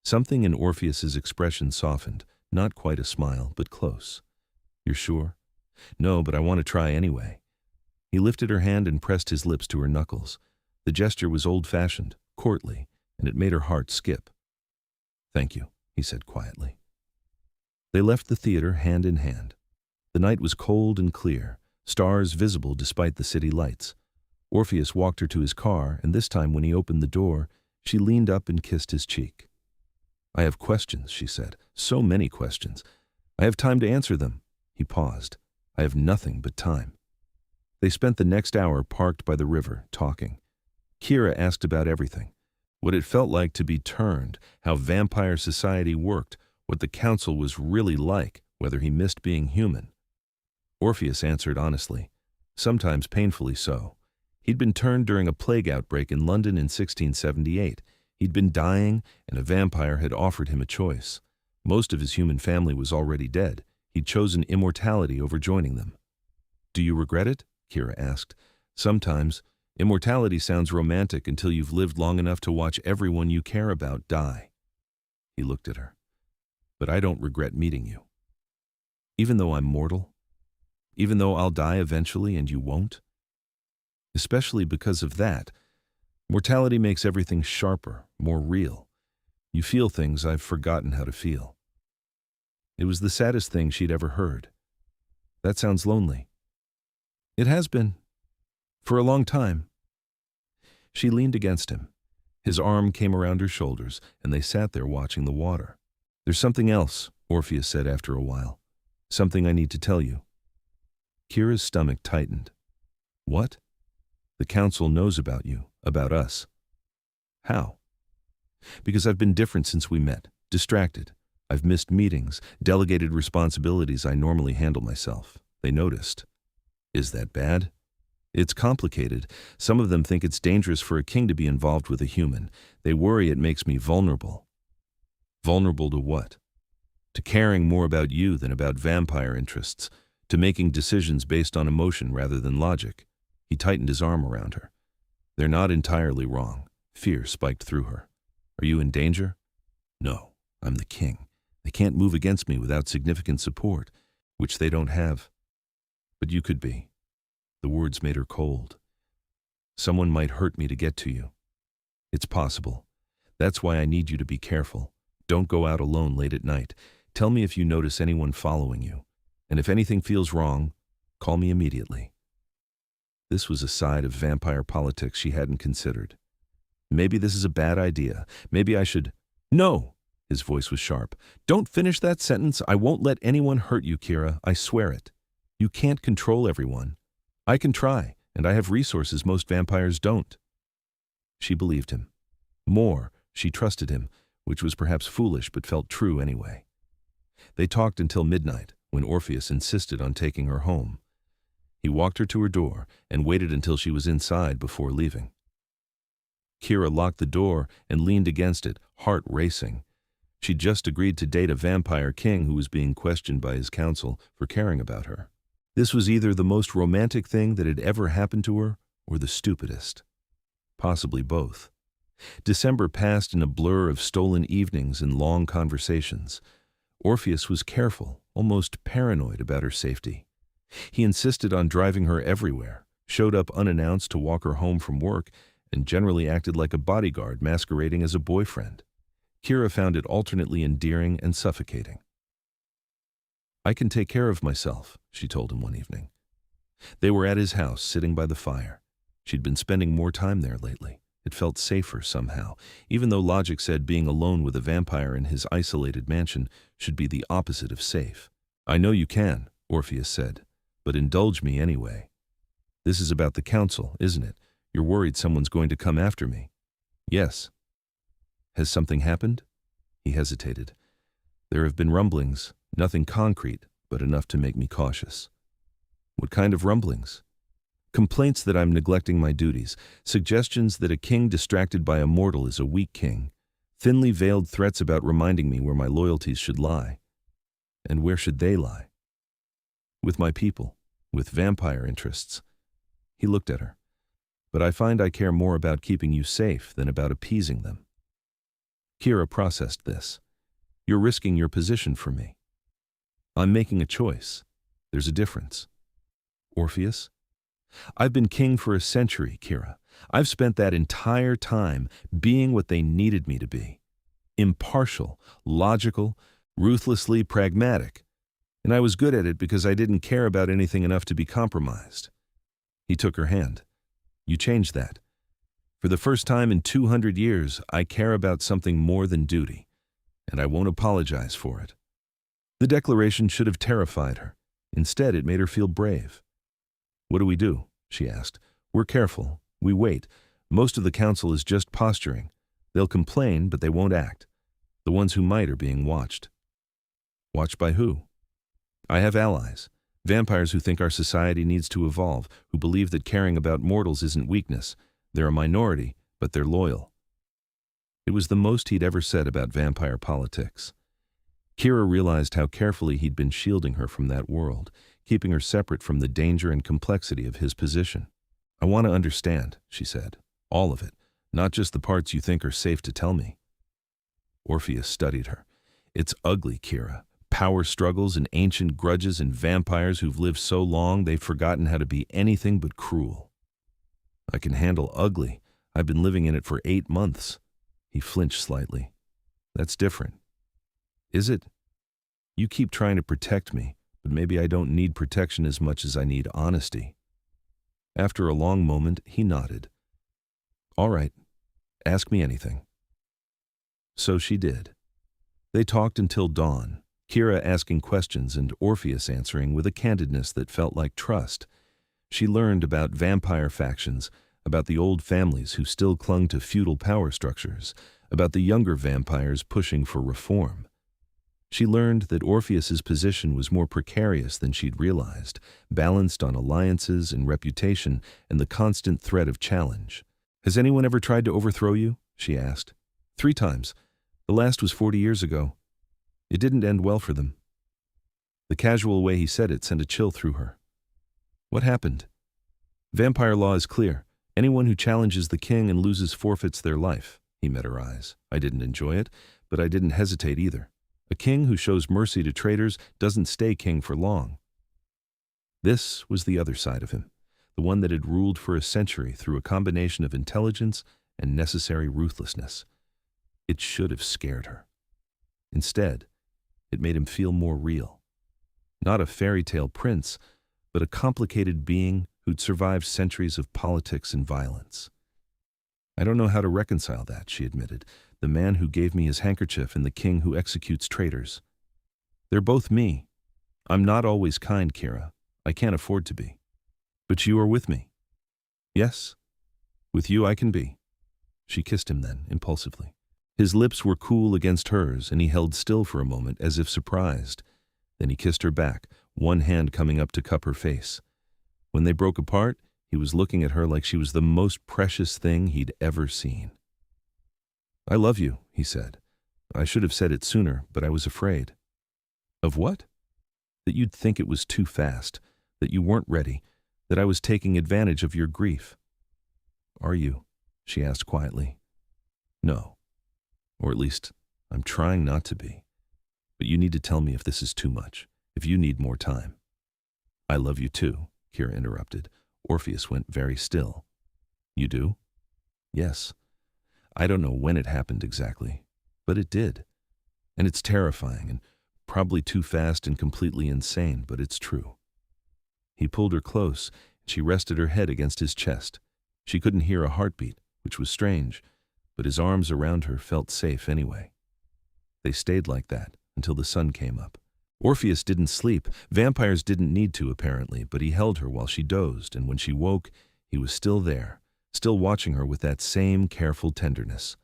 Something in Orpheus's expression softened, not quite a smile, but close. You're sure? No, but I want to try anyway. He lifted her hand and pressed his lips to her knuckles. The gesture was old-fashioned, courtly, and it made her heart skip. Thank you, he said quietly. They left the theater hand in hand. The night was cold and clear, stars visible despite the city lights. Orpheus walked her to his car, and this time when he opened the door, she leaned up and kissed his cheek. I have questions, she said. So many questions. I have time to answer them. He paused. I have nothing but time." They spent the next hour parked by the river, talking. Kira asked about everything. What it felt like to be turned, how vampire society worked, what the council was really like, whether he missed being human. Orpheus answered honestly, sometimes painfully so. He'd been turned during a plague outbreak in London in 1678. He'd been dying, and a vampire had offered him a choice. Most of his human family was already dead. He'd chosen immortality over joining them. "Do you regret it?" Kira asked. "Sometimes. Immortality sounds romantic until you've lived long enough to watch everyone you care about die." He looked at her. "But I don't regret meeting you. Even though I'm mortal? Even though I'll die eventually and you won't? Especially because of that. Mortality makes everything sharper, more real. You feel things I've forgotten how to feel." It was the saddest thing she'd ever heard. "That sounds lonely." "It has been. For a long time." She leaned against him. His arm came around her shoulders, and they sat there watching the water. "There's something else," Orpheus said after a while. "Something I need to tell you." Kira's stomach tightened. "What?" "The council knows about you, about us." "How?" "Because I've been different since we met, distracted. I've missed meetings, delegated responsibilities I normally handle myself. They noticed." "Is that bad?" "It's complicated. Some of them think it's dangerous for a king to be involved with a human. They worry it makes me vulnerable." "Vulnerable to what?" "To caring more about you than about vampire interests, to making decisions based on emotion rather than logic." He tightened his arm around her. "They're not entirely wrong." Fear spiked through her. "Are you in danger?" "No, I'm the king. They can't move against me without significant support, which they don't have. But you could be." The words made her cold. "Someone might hurt me to get to you." "It's possible. That's why I need you to be careful. Don't go out alone late at night. Tell me if you notice anyone following you. And if anything feels wrong, call me immediately." This was a side of vampire politics she hadn't considered. "Maybe this is a bad idea. Maybe I should—" "No!" His voice was sharp. "Don't finish that sentence. I won't let anyone hurt you, Kira. I swear it. You can't control everyone. I can try, and I have resources most vampires don't." She believed him. More, she trusted him, which was perhaps foolish but felt true anyway. They talked until midnight, when Orpheus insisted on taking her home. He walked her to her door and waited until she was inside before leaving. Kira locked the door and leaned against it, heart racing. She'd just agreed to date a vampire king who was being questioned by his council for caring about her. This was either the most romantic thing that had ever happened to her or the stupidest. Possibly both. December passed in a blur of stolen evenings and long conversations. Orpheus was careful, almost paranoid about her safety. He insisted on driving her everywhere, showed up unannounced to walk her home from work, and generally acted like a bodyguard masquerading as a boyfriend. Kira found it alternately endearing and suffocating. "I can take care of myself," she told him one evening. They were at his house, sitting by the fire. She'd been spending more time there lately. It felt safer somehow, even though logic said being alone with a vampire in his isolated mansion should be the opposite of safe. "I know you can," Orpheus said, "but indulge me anyway. This is about the council, isn't it? You're worried someone's going to come after me." "Yes." "Has something happened?" He hesitated. "There have been rumblings. Nothing concrete, but enough to make me cautious." "What kind of rumblings?" "Complaints that I'm neglecting my duties, suggestions that a king distracted by a mortal is a weak king, thinly veiled threats about reminding me where my loyalties should lie." "And where should they lie?" "With my people, with vampire interests." He looked at her. "But I find I care more about keeping you safe than about appeasing them." Kira processed this. "You're risking your position for me." "I'm making a choice. There's a difference." "Orpheus?" "I've been king for a century, Kira. I've spent that entire time being what they needed me to be. Impartial, logical, ruthlessly pragmatic. And I was good at it because I didn't care about anything enough to be compromised." He took her hand. "You changed that. For the first time in 200 years, I care about something more than duty, and I won't apologize for it." The declaration should have terrified her. Instead, it made her feel brave. "What do we do?" she asked. "We're careful. We wait. Most of the council is just posturing. They'll complain, but they won't act. The ones who might are being watched." "Watched by who?" "I have allies. Vampires who think our society needs to evolve, who believe that caring about mortals isn't weakness. They're a minority, but they're loyal." It was the most he'd ever said about vampire politics. Kira realized how carefully he'd been shielding her from that world, keeping her separate from the danger and complexity of his position. "I want to understand," she said. "All of it, not just the parts you think are safe to tell me." Orpheus studied her. "It's ugly, Kira. Power struggles and ancient grudges and vampires who've lived so long they've forgotten how to be anything but cruel." "I can handle ugly. I've been living in it for 8 months. He flinched slightly. "That's different." "Is it? You keep trying to protect me, but maybe I don't need protection as much as I need honesty." After a long moment, he nodded. "All right, ask me anything." So she did. They talked until dawn, Kira asking questions and Orpheus answering with a candidness that felt like trust. She learned about vampire factions, about the old families who still clung to feudal power structures, about the younger vampires pushing for reform. She learned that Orpheus's position was more precarious than she'd realized, balanced on alliances and reputation and the constant threat of challenge. "Has anyone ever tried to overthrow you?" she asked. 3 times. The last was 40 years ago. It didn't end well for them." The casual way he said it sent a chill through her. "What happened?" "Vampire law is clear. Anyone who challenges the king and loses forfeits their life." He met her eyes. "I didn't enjoy it, but I didn't hesitate either. A king who shows mercy to traitors doesn't stay king for long." This was the other side of him, the one that had ruled for a century through a combination of intelligence and necessary ruthlessness. It should have scared her. Instead, it made him feel more real. Not a fairy tale prince, but a complicated being who'd survived centuries of politics and violence. "I don't know how to reconcile that," she admitted. "The man who gave me his handkerchief and the king who executes traitors. They're both me. I'm not always kind, Kira. I can't afford to be. But you are with me." "Yes, with you I can be." She kissed him then, impulsively. His lips were cool against hers, and he held still for a moment as if surprised. Then he kissed her back, one hand coming up to cup her face. When they broke apart, he was looking at her like she was the most precious thing he'd ever seen. "I love you," he said. "I should have said it sooner, but I was afraid." "Of what?" "That you'd think it was too fast, that you weren't ready, that I was taking advantage of your grief." "Are you?" she asked quietly. "No. Or at least, I'm trying not to be. But you need to tell me if this is too much, if you need more time." "I love you too," Kira interrupted. Orpheus went very still. "You do?" "Yes. I don't know when it happened exactly, but it did. And it's terrifying and probably too fast and completely insane, but it's true." He pulled her close, and she rested her head against his chest. She couldn't hear a heartbeat, which was strange, but his arms around her felt safe anyway. They stayed like that until the sun came up. Orpheus didn't sleep. Vampires didn't need to, apparently, but he held her while she dozed, and when she woke, he was still there, still watching her with that same careful tenderness.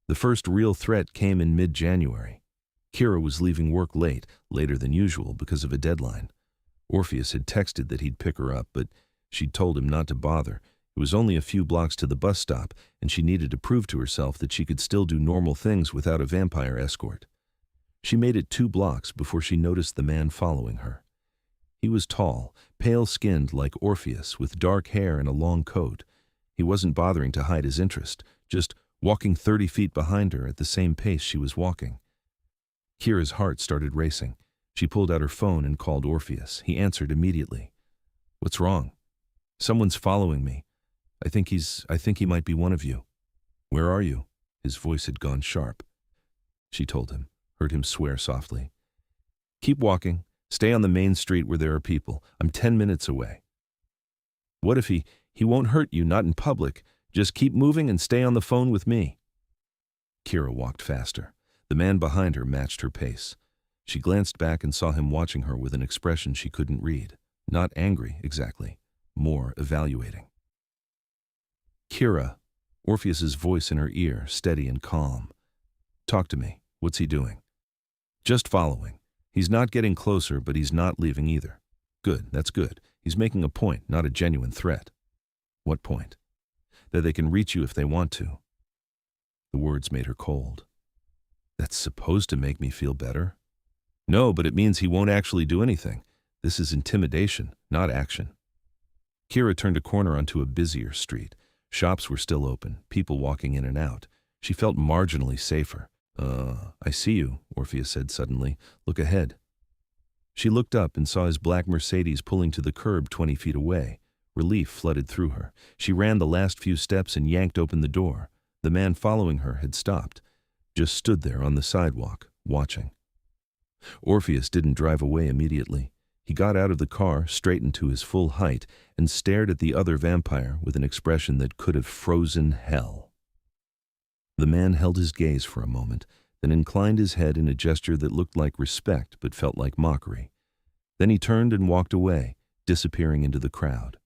The first real threat came in mid-January. Kira was leaving work late, later than usual because of a deadline. Orpheus had texted that he'd pick her up, but she'd told him not to bother. It was only a few blocks to the bus stop, and she needed to prove to herself that she could still do normal things without a vampire escort. She made it 2 blocks before she noticed the man following her. He was tall, pale-skinned like Orpheus, with dark hair and a long coat. He wasn't bothering to hide his interest, just walking 30 feet behind her at the same pace she was walking. Kira's heart started racing. She pulled out her phone and called Orpheus. He answered immediately. "What's wrong?" "Someone's following me. I think he might be one of you." "Where are you?" His voice had gone sharp. She told him, heard him swear softly. "Keep walking. Stay on the main street where there are people. I'm 10 minutes away." "What if he won't hurt you, not in public. Just keep moving and stay on the phone with me." Kira walked faster. The man behind her matched her pace. She glanced back and saw him watching her with an expression she couldn't read. Not angry, exactly. More evaluating. Kira, Orpheus's voice in her ear, steady and calm. Talk to me. What's he doing? Just following. He's not getting closer, but he's not leaving either. Good, that's good. He's making a point, not a genuine threat. What point? That they can reach you if they want to. The words made her cold. That's supposed to make me feel better? No, but it means he won't actually do anything. This is intimidation, not action. Kira turned a corner onto a busier street. Shops were still open, people walking in and out. She felt marginally safer. I see you, Orpheus said suddenly. Look ahead. She looked up and saw his black Mercedes pulling to the curb 20 feet away. Relief flooded through her. She ran the last few steps and yanked open the door. The man following her had stopped, just stood there on the sidewalk, watching. Orpheus didn't drive away immediately. He got out of the car, straightened to his full height, and stared at the other vampire with an expression that could have frozen hell. The man held his gaze for a moment, then inclined his head in a gesture that looked like respect but felt like mockery. Then he turned and walked away, disappearing into the crowd.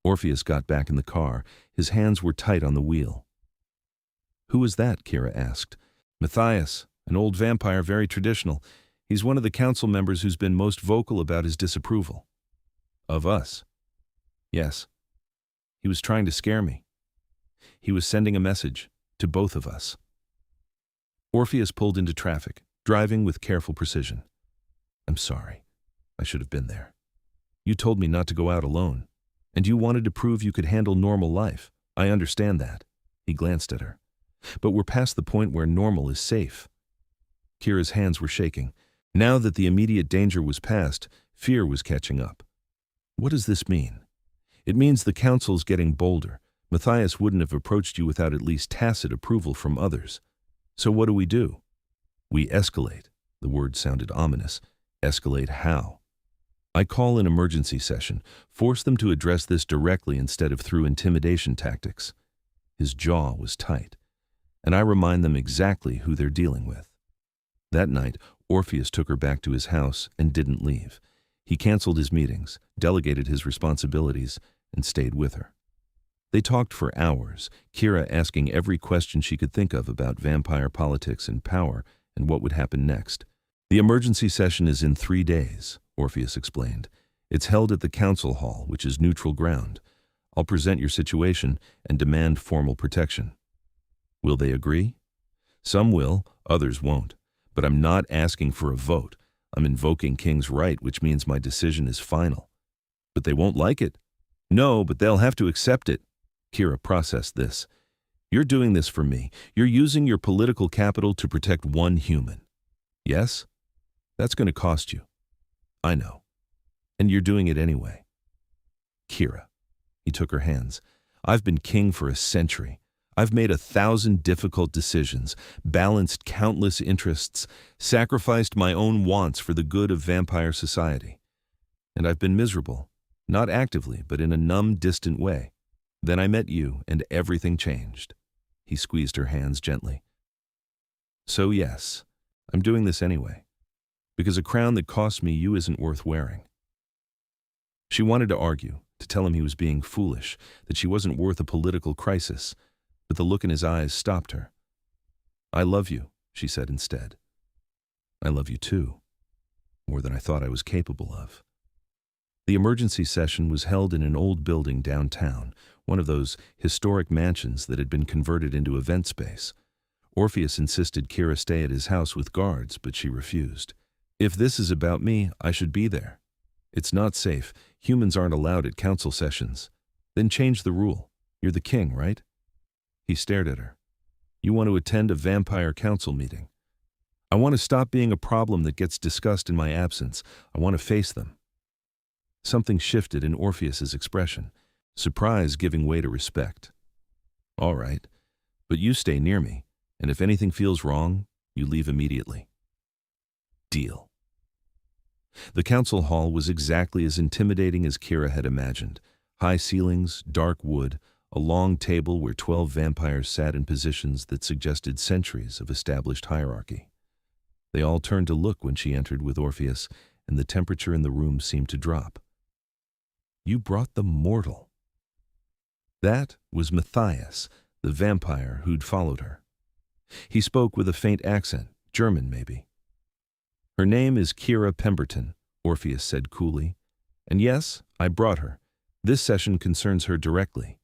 Orpheus got back in the car. His hands were tight on the wheel. Who is that? Kira asked. Matthias, an old vampire, very traditional. He's one of the council members who's been most vocal about his disapproval. Of us? Yes. He was trying to scare me. He was sending a message to both of us. Orpheus pulled into traffic, driving with careful precision. I'm sorry. I should have been there. You told me not to go out alone, and you wanted to prove you could handle normal life. I understand that. He glanced at her. But we're past the point where normal is safe. Kira's hands were shaking. Now that the immediate danger was past, fear was catching up. What does this mean? It means the council's getting bolder. Matthias wouldn't have approached you without at least tacit approval from others. So what do? We escalate. The word sounded ominous. Escalate how? I call an emergency session, force them to address this directly instead of through intimidation tactics. His jaw was tight, and I remind them exactly who they're dealing with. That night, Orpheus took her back to his house and didn't leave. He canceled his meetings, delegated his responsibilities, and stayed with her. They talked for hours, Kira asking every question she could think of about vampire politics and power and what would happen next. The emergency session is in 3 days, Orpheus explained. It's held at the council hall, which is neutral ground. I'll present your situation and demand formal protection. Will they agree? Some will, others won't. But I'm not asking for a vote. I'm invoking King's right, which means my decision is final. But they won't like it. No, but they'll have to accept it. Kira processed this. You're doing this for me. You're using your political capital to protect one human. Yes? That's going to cost you. I know. And you're doing it anyway. Kira. He took her hands. I've been king for a century. I've made 1,000 difficult decisions, balanced countless interests, sacrificed my own wants for the good of vampire society. And I've been miserable, not actively, but in a numb, distant way. Then I met you, and everything changed. He squeezed her hands gently. So yes, I'm doing this anyway, because a crown that costs me you isn't worth wearing. She wanted to argue, to tell him he was being foolish, that she wasn't worth a political crisis, but the look in his eyes stopped her. I love you, she said instead. I love you too, more than I thought I was capable of. The emergency session was held in an old building downtown, one of those historic mansions that had been converted into event space. Orpheus insisted Kira stay at his house with guards, but she refused. If this is about me, I should be there. It's not safe. Humans aren't allowed at council sessions. Then change the rule. You're the king, right? He stared at her. You want to attend a vampire council meeting. I want to stop being a problem that gets discussed in my absence. I want to face them. Something shifted in Orpheus's expression, surprise giving way to respect. All right, but you stay near me, and if anything feels wrong, you leave immediately. Deal. The council hall was exactly as intimidating as Kira had imagined. High ceilings, dark wood, a long table where 12 vampires sat in positions that suggested centuries of established hierarchy. They all turned to look when she entered with Orpheus, and the temperature in the room seemed to drop. "You brought the mortal." That was Matthias, the vampire who'd followed her. He spoke with a faint accent, German maybe. "Her name is Kira Pemberton," Orpheus said coolly. "And yes, I brought her. This session concerns her directly."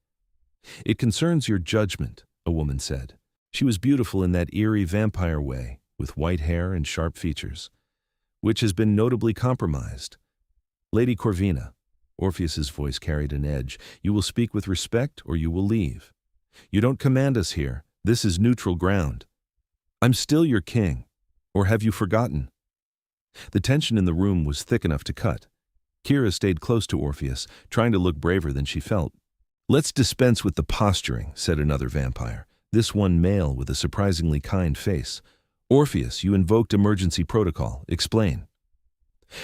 "It concerns your judgment," a woman said. She was beautiful in that eerie vampire way, with white hair and sharp features, which has been notably compromised. "Lady Corvina," Orpheus's voice carried an edge, "you will speak with respect or you will leave. You don't command us here. This is neutral ground. I'm still your king. Or have you forgotten?" The tension in the room was thick enough to cut. Kira stayed close to Orpheus, trying to look braver than she felt. "Let's dispense with the posturing," said another vampire, this one male with a surprisingly kind face. "Orpheus, you invoked emergency protocol. Explain."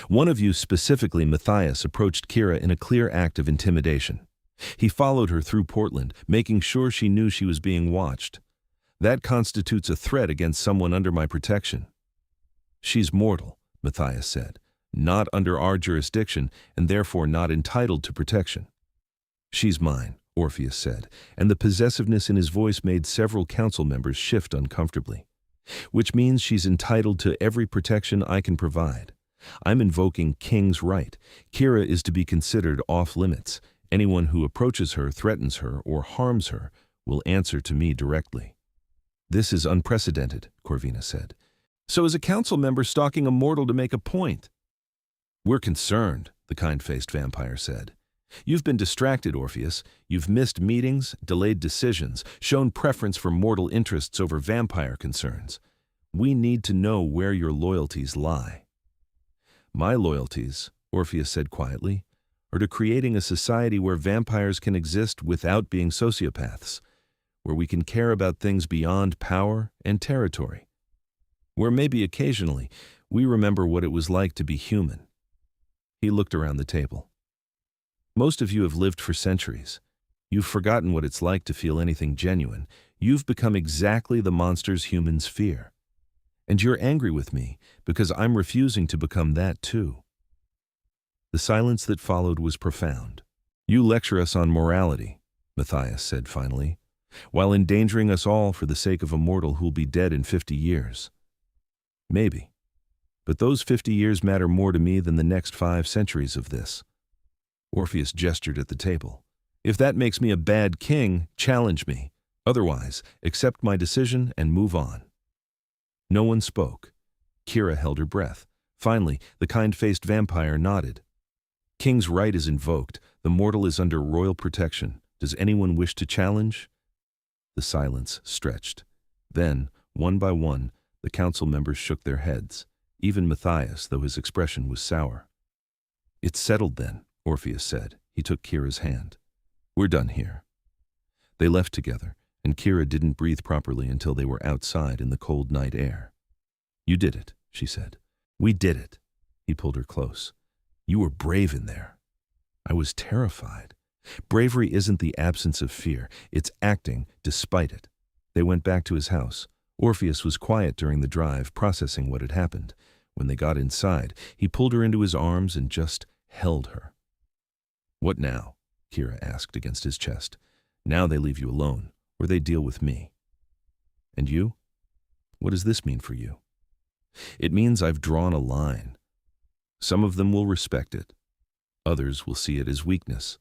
One of you, specifically Matthias, approached Kira in a clear act of intimidation. He followed her through Portland, making sure she knew she was being watched. That constitutes a threat against someone under my protection. "She's mortal," Matthias said, "not under our jurisdiction and therefore not entitled to protection." "She's mine," Orpheus said, and the possessiveness in his voice made several council members shift uncomfortably. "Which means she's entitled to every protection I can provide. I'm invoking King's right. Kira is to be considered off limits. Anyone who approaches her, threatens her, or harms her will answer to me directly." "This is unprecedented," Corvina said. "So is a council member stalking a mortal to make a point?" "We're concerned," the kind-faced vampire said. "You've been distracted, Orpheus. You've missed meetings, delayed decisions, shown preference for mortal interests over vampire concerns. We need to know where your loyalties lie." "My loyalties," Orpheus said quietly, "are to creating a society where vampires can exist without being sociopaths, where we can care about things beyond power and territory, where maybe occasionally we remember what it was like to be human." He looked around the table. "Most of you have lived for centuries. You've forgotten what it's like to feel anything genuine. You've become exactly the monsters humans fear. And you're angry with me because I'm refusing to become that too." The silence that followed was profound. "You lecture us on morality," Matthias said finally, "while endangering us all for the sake of a mortal who'll be dead in 50 years. Maybe. But those 50 years matter more to me than the next 5 centuries of this." Orpheus gestured at the table. "If that makes me a bad king, challenge me. Otherwise, accept my decision and move on." No one spoke. Kira held her breath. Finally, the kind-faced vampire nodded. "King's right is invoked. The mortal is under royal protection. Does anyone wish to challenge?" The silence stretched. Then, one by one, the council members shook their heads. Even Matthias, though his expression was sour. "It's settled then," Orpheus said. He took Kira's hand. "We're done here." They left together, and Kira didn't breathe properly until they were outside in the cold night air. "You did it," she said. "We did it." He pulled her close. "You were brave in there." "I was terrified." "Bravery isn't the absence of fear. It's acting despite it." They went back to his house. Orpheus was quiet during the drive, processing what had happened. When they got inside, he pulled her into his arms and just held her. "What now?" Kira asked against his chest. "Now they leave you alone, or they deal with me." "And you? What does this mean for you?" "It means I've drawn a line. Some of them will respect it. Others will see it as weakness."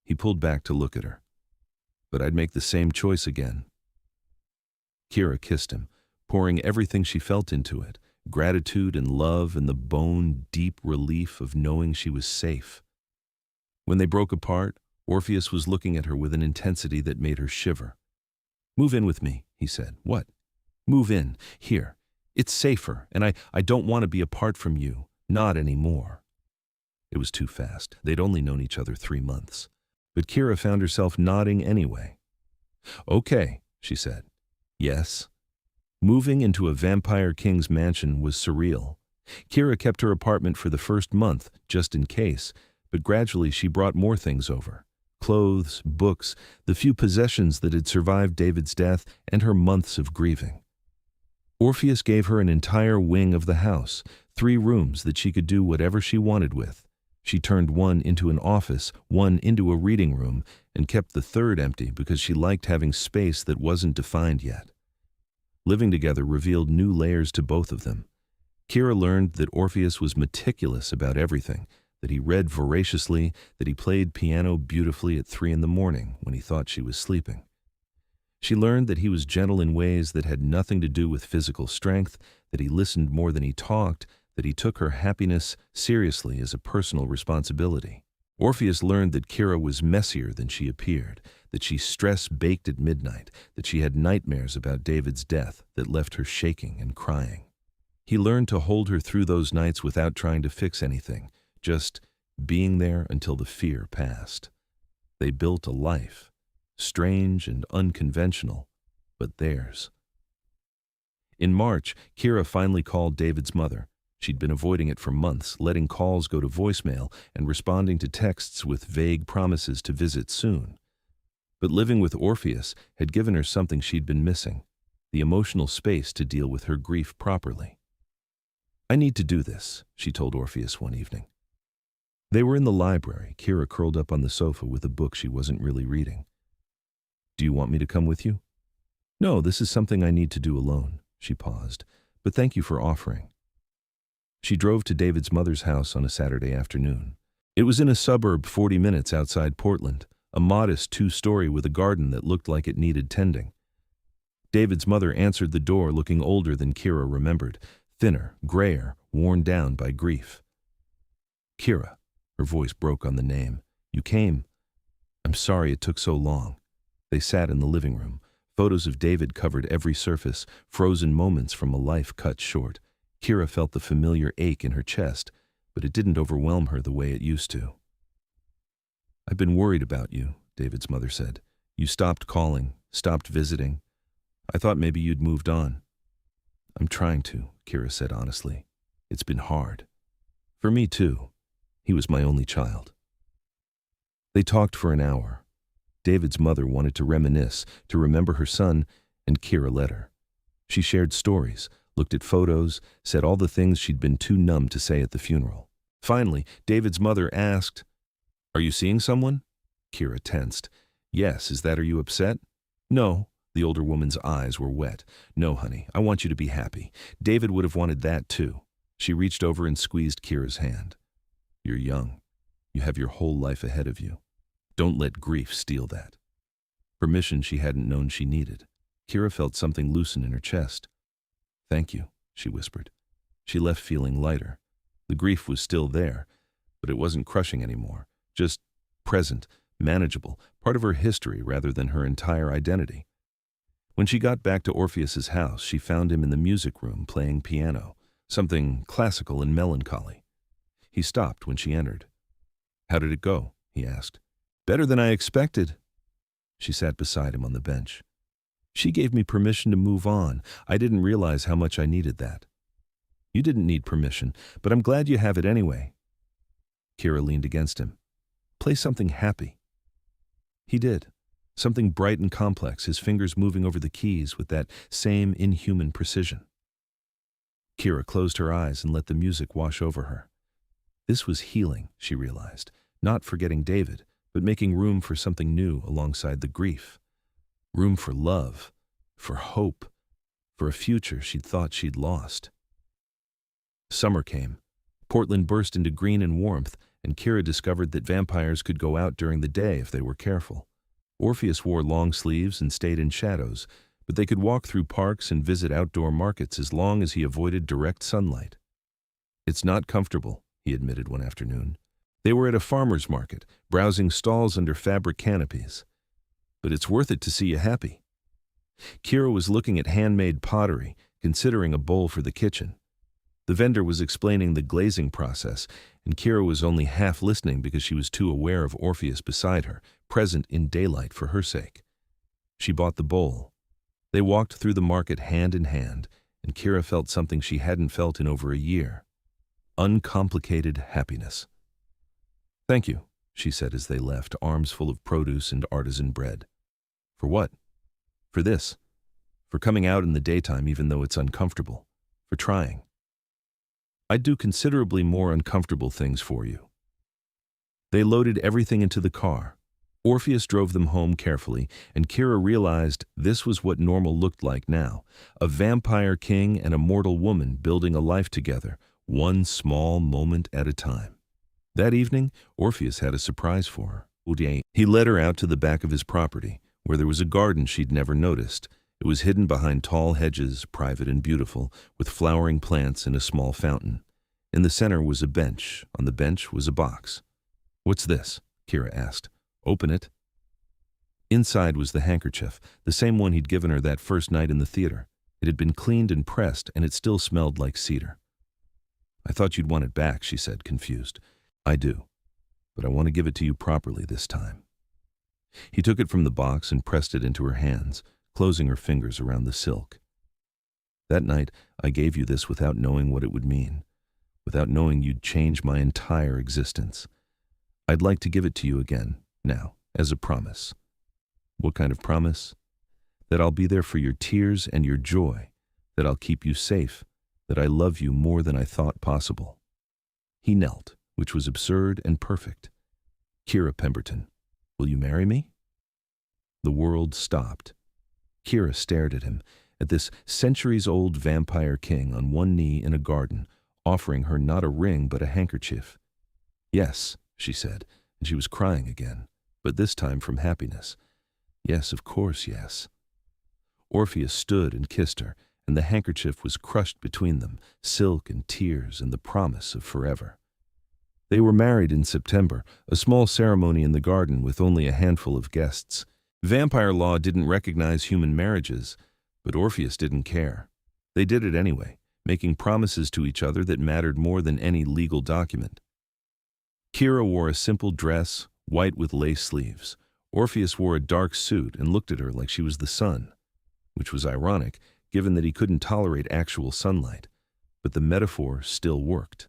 He pulled back to look at her. "But I'd make the same choice again." Kira kissed him, pouring everything she felt into it, gratitude and love and the bone-deep relief of knowing she was safe. When they broke apart, Orpheus was looking at her with an intensity that made her shiver. "Move in with me," he said. "What?" "Move in. Here. It's safer, and I don't want to be apart from you. Not anymore." It was too fast. They'd only known each other 3 months. But Kira found herself nodding anyway. "Okay," she said. "Yes." Moving into a vampire king's mansion was surreal. Kira kept her apartment for the first month, just in case, but gradually she brought more things over. Clothes, books, the few possessions that had survived David's death, and her months of grieving. Orpheus gave her an entire wing of the house, 3 rooms that she could do whatever she wanted with. She turned one into an office, one into a reading room, and kept the third empty because she liked having space that wasn't defined yet. Living together revealed new layers to both of them. Kira learned that Orpheus was meticulous about everything, that he read voraciously, that he played piano beautifully at 3 in the morning when he thought she was sleeping. She learned that he was gentle in ways that had nothing to do with physical strength, that he listened more than he talked, that he took her happiness seriously as a personal responsibility. Orpheus learned that Kira was messier than she appeared, that she stress-baked at midnight, that she had nightmares about David's death that left her shaking and crying. He learned to hold her through those nights without trying to fix anything, just being there until the fear passed. They built a life, strange and unconventional, but theirs. In March, Kira finally called David's mother. She'd been avoiding it for months, letting calls go to voicemail and responding to texts with vague promises to visit soon. But living with Orpheus had given her something she'd been missing, the emotional space to deal with her grief properly. "I need to do this," she told Orpheus one evening. They were in the library, Kira curled up on the sofa with a book she wasn't really reading. "Do you want me to come with you?" "No, this is something I need to do alone." She paused. "But thank you for offering." She drove to David's mother's house on a Saturday afternoon. It was in a suburb 40 minutes outside Portland, a modest 2-story with a garden that looked like it needed tending. David's mother answered the door looking older than Kira remembered, thinner, grayer, worn down by grief. "Kira," her voice broke on the name. "You came. I'm sorry it took so long." They sat in the living room. Photos of David covered every surface, frozen moments from a life cut short. Kira felt the familiar ache in her chest, but it didn't overwhelm her the way it used to. "I've been worried about you," David's mother said. "You stopped calling, stopped visiting. I thought maybe you'd moved on." "I'm trying to," Kira said honestly. "It's been hard. For me too. He was my only child." They talked for an hour. David's mother wanted to reminisce, to remember her son, and Kira let her. She shared stories, looked at photos, said all the things she'd been too numb to say at the funeral. Finally, David's mother asked, "Are you seeing someone?" Kira tensed. "Yes, is that, are you upset?" "No." The older woman's eyes were wet. "No, honey, I want you to be happy. David would have wanted that too." She reached over and squeezed Kira's hand. "You're young. You have your whole life ahead of you. Don't let grief steal that." Permission she hadn't known she needed. Kira felt something loosen in her chest. "Thank you," she whispered. She left feeling lighter. The grief was still there, but it wasn't crushing anymore, just present, manageable, part of her history rather than her entire identity. When she got back to Orpheus's house, she found him in the music room playing piano, something classical and melancholy. He stopped when she entered. "How did it go?" he asked. "Better than I expected." She sat beside him on the bench. "She gave me permission to move on. I didn't realize how much I needed that." "You didn't need permission, but I'm glad you have it anyway." Kira leaned against him. "Play something happy." He did. Something bright and complex, his fingers moving over the keys with that same inhuman precision. Kira closed her eyes and let the music wash over her. This was healing, she realized, not forgetting David, but making room for something new alongside the grief. Room for love, for hope, for a future she'd thought she'd lost. Summer came. Portland burst into green and warmth, and Kira discovered that vampires could go out during the day if they were careful. Orpheus wore long sleeves and stayed in shadows, but they could walk through parks and visit outdoor markets as long as he avoided direct sunlight. "It's not comfortable," he admitted one afternoon. They were at a farmer's market, browsing stalls under fabric canopies. "But it's worth it to see you happy." Kira was looking at handmade pottery, considering a bowl for the kitchen. The vendor was explaining the glazing process, and Kira was only half listening because she was too aware of Orpheus beside her, present in daylight for her sake. She bought the bowl. They walked through the market hand in hand, and Kira felt something she hadn't felt in over a year. Uncomplicated happiness. "Thank you," she said as they left, arms full of produce and artisan bread. "For what?" "For this. for coming out in the daytime even though it's uncomfortable, for trying. I'd do considerably more uncomfortable things for you." They loaded everything into the car. Orpheus drove them home carefully, and Kira realized this was what normal looked like now, a vampire king and a mortal woman building a life together, one small moment at a time. That evening, Orpheus had a surprise for her. He led her out to the back of his property, where there was a garden she'd never noticed. It was hidden behind tall hedges, private and beautiful, with flowering plants and a small fountain. In the center was a bench. On the bench was a box. "What's this?" Kira asked. "Open it." Inside was the handkerchief, the same one he'd given her that first night in the theater. It had been cleaned and pressed, and it still smelled like cedar. "I thought you'd want it back," she said, confused. "I do, but I want to give it to you properly this time." He took it from the box and pressed it into her hands, closing her fingers around the silk. "That night, I gave you this without knowing what it would mean, without knowing you'd change my entire existence. I'd like to give it to you again, now, as a promise." "What kind of promise?" "That I'll be there for your tears and your joy, that I'll keep you safe, that I love you more than I thought possible." He knelt, which was absurd and perfect. "Kira Pemberton, will you marry me?" The world stopped. Kira stared at him, at this centuries-old vampire king on one knee in a garden, offering her not a ring but a handkerchief. "Yes," she said, and she was crying again, but this time from happiness. "Yes, of course, yes." Orpheus stood and kissed her, and the handkerchief was crushed between them, silk and tears and the promise of forever. They were married in September, a small ceremony in the garden with only a handful of guests. Vampire law didn't recognize human marriages, but Orpheus didn't care. They did it anyway, making promises to each other that mattered more than any legal document. Kira wore a simple dress, white with lace sleeves. Orpheus wore a dark suit and looked at her like she was the sun, which was ironic, given that he couldn't tolerate actual sunlight, but the metaphor still worked.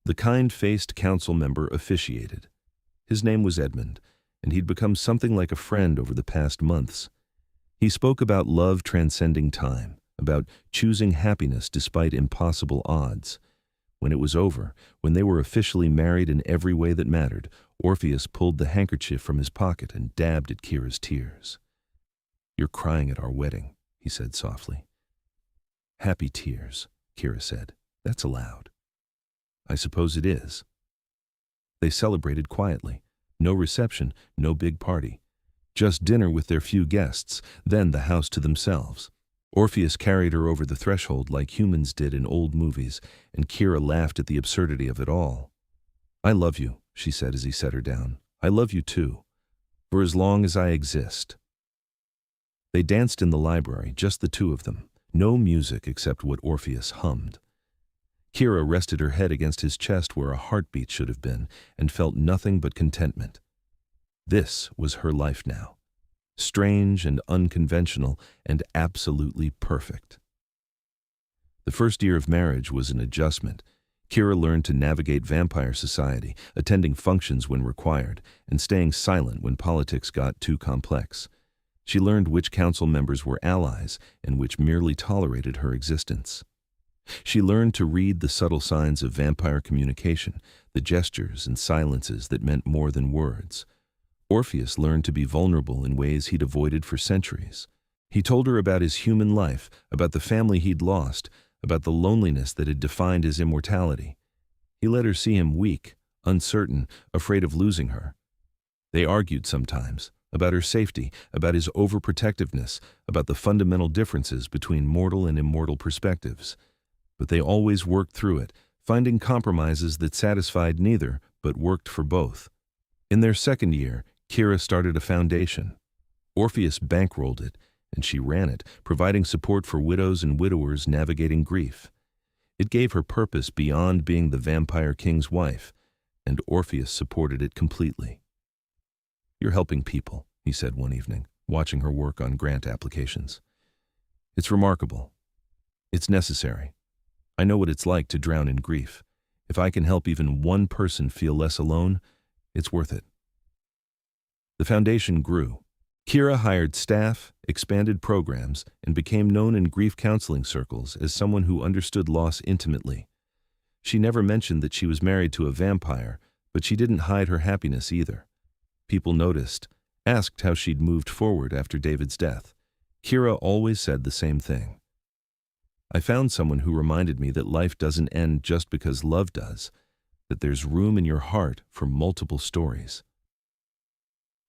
The kind-faced council member officiated. His name was Edmund, and he'd become something like a friend over the past months. He spoke about love transcending time, about choosing happiness despite impossible odds. When it was over, when they were officially married in every way that mattered, Orpheus pulled the handkerchief from his pocket and dabbed at Kira's tears. "You're crying at our wedding," he said softly. "Happy tears," Kira said. "That's allowed." "I suppose it is." They celebrated quietly. No reception, no big party. Just dinner with their few guests, then the house to themselves. Orpheus carried her over the threshold like humans did in old movies, and Kira laughed at the absurdity of it all. "I love you," she said as he set her down. "I love you too, for as long as I exist." They danced in the library, just the two of them. No music except what Orpheus hummed. Kira rested her head against his chest where a heartbeat should have been, and felt nothing but contentment. This was her life now. Strange and unconventional and absolutely perfect. The first year of marriage was an adjustment. Kira learned to navigate vampire society, attending functions when required, and staying silent when politics got too complex. She learned which council members were allies and which merely tolerated her existence. She learned to read the subtle signs of vampire communication, the gestures and silences that meant more than words. Orpheus learned to be vulnerable in ways he'd avoided for centuries. He told her about his human life, about the family he'd lost, about the loneliness that had defined his immortality. He let her see him weak, uncertain, afraid of losing her. They argued sometimes, about her safety, about his overprotectiveness, about the fundamental differences between mortal and immortal perspectives. But they always worked through it, finding compromises that satisfied neither, but worked for both. In their second year, Kira started a foundation. Orpheus bankrolled it, and she ran it, providing support for widows and widowers navigating grief. It gave her purpose beyond being the vampire king's wife, and Orpheus supported it completely. "You're helping people," he said one evening, watching her work on grant applications. "It's remarkable. It's necessary. I know what it's like to drown in grief. If I can help even one person feel less alone, it's worth it." The foundation grew. Kira hired staff, expanded programs, and became known in grief counseling circles as someone who understood loss intimately. She never mentioned that she was married to a vampire, but she didn't hide her happiness either. People noticed, asked how she'd moved forward after David's death. Kira always said the same thing. I found someone who reminded me that life doesn't end just because love does, that there's room in your heart for multiple stories.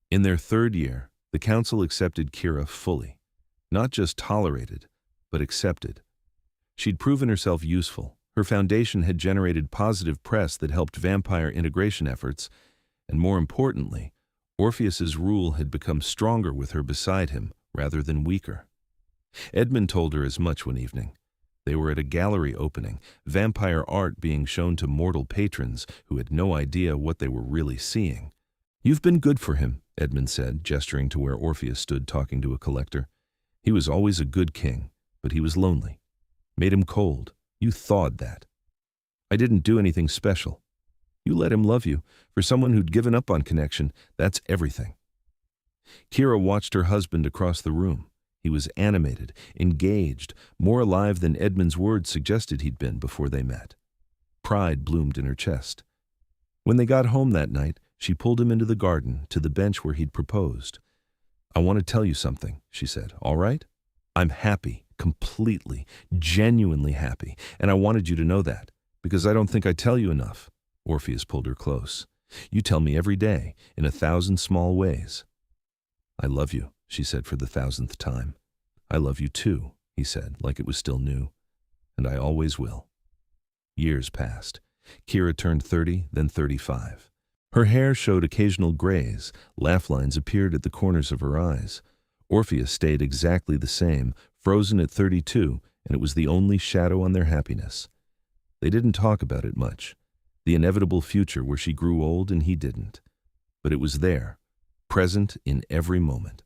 In their third year, the council accepted Kira fully. Not just tolerated, but accepted. She'd proven herself useful. Her foundation had generated positive press that helped vampire integration efforts, and more importantly, Orpheus's rule had become stronger with her beside him rather than weaker. Edmund told her as much one evening. They were at a gallery opening, vampire art being shown to mortal patrons who had no idea what they were really seeing. "You've been good for him," Edmund said, gesturing to where Orpheus stood talking to a collector. "He was always a good king, but he was lonely. Made him cold. You thawed that. I didn't do anything special. You let him love you. For someone who'd given up on connection, that's everything." Kira watched her husband across the room. He was animated, engaged, more alive than Edmund's words suggested he'd been before they met. Pride bloomed in her chest. When they got home that night, she pulled him into the garden, to the bench where he'd proposed. "I want to tell you something," she said. "All right? I'm happy, completely, genuinely happy, and I wanted you to know that, because I don't think I tell you enough." Orpheus pulled her close. "You tell me every day, in 1,000 small ways." "I love you," she said for the 1,000th time. "I love you too," he said, like it was still new. "And I always will." Years passed. Kira turned 30, then 35. Her hair showed occasional grays, laugh lines appeared at the corners of her eyes. Orpheus stayed exactly the same, frozen at 32, and it was the only shadow on their happiness. They didn't talk about it much, the inevitable future where she grew old and he didn't. But it was there, present in every moment.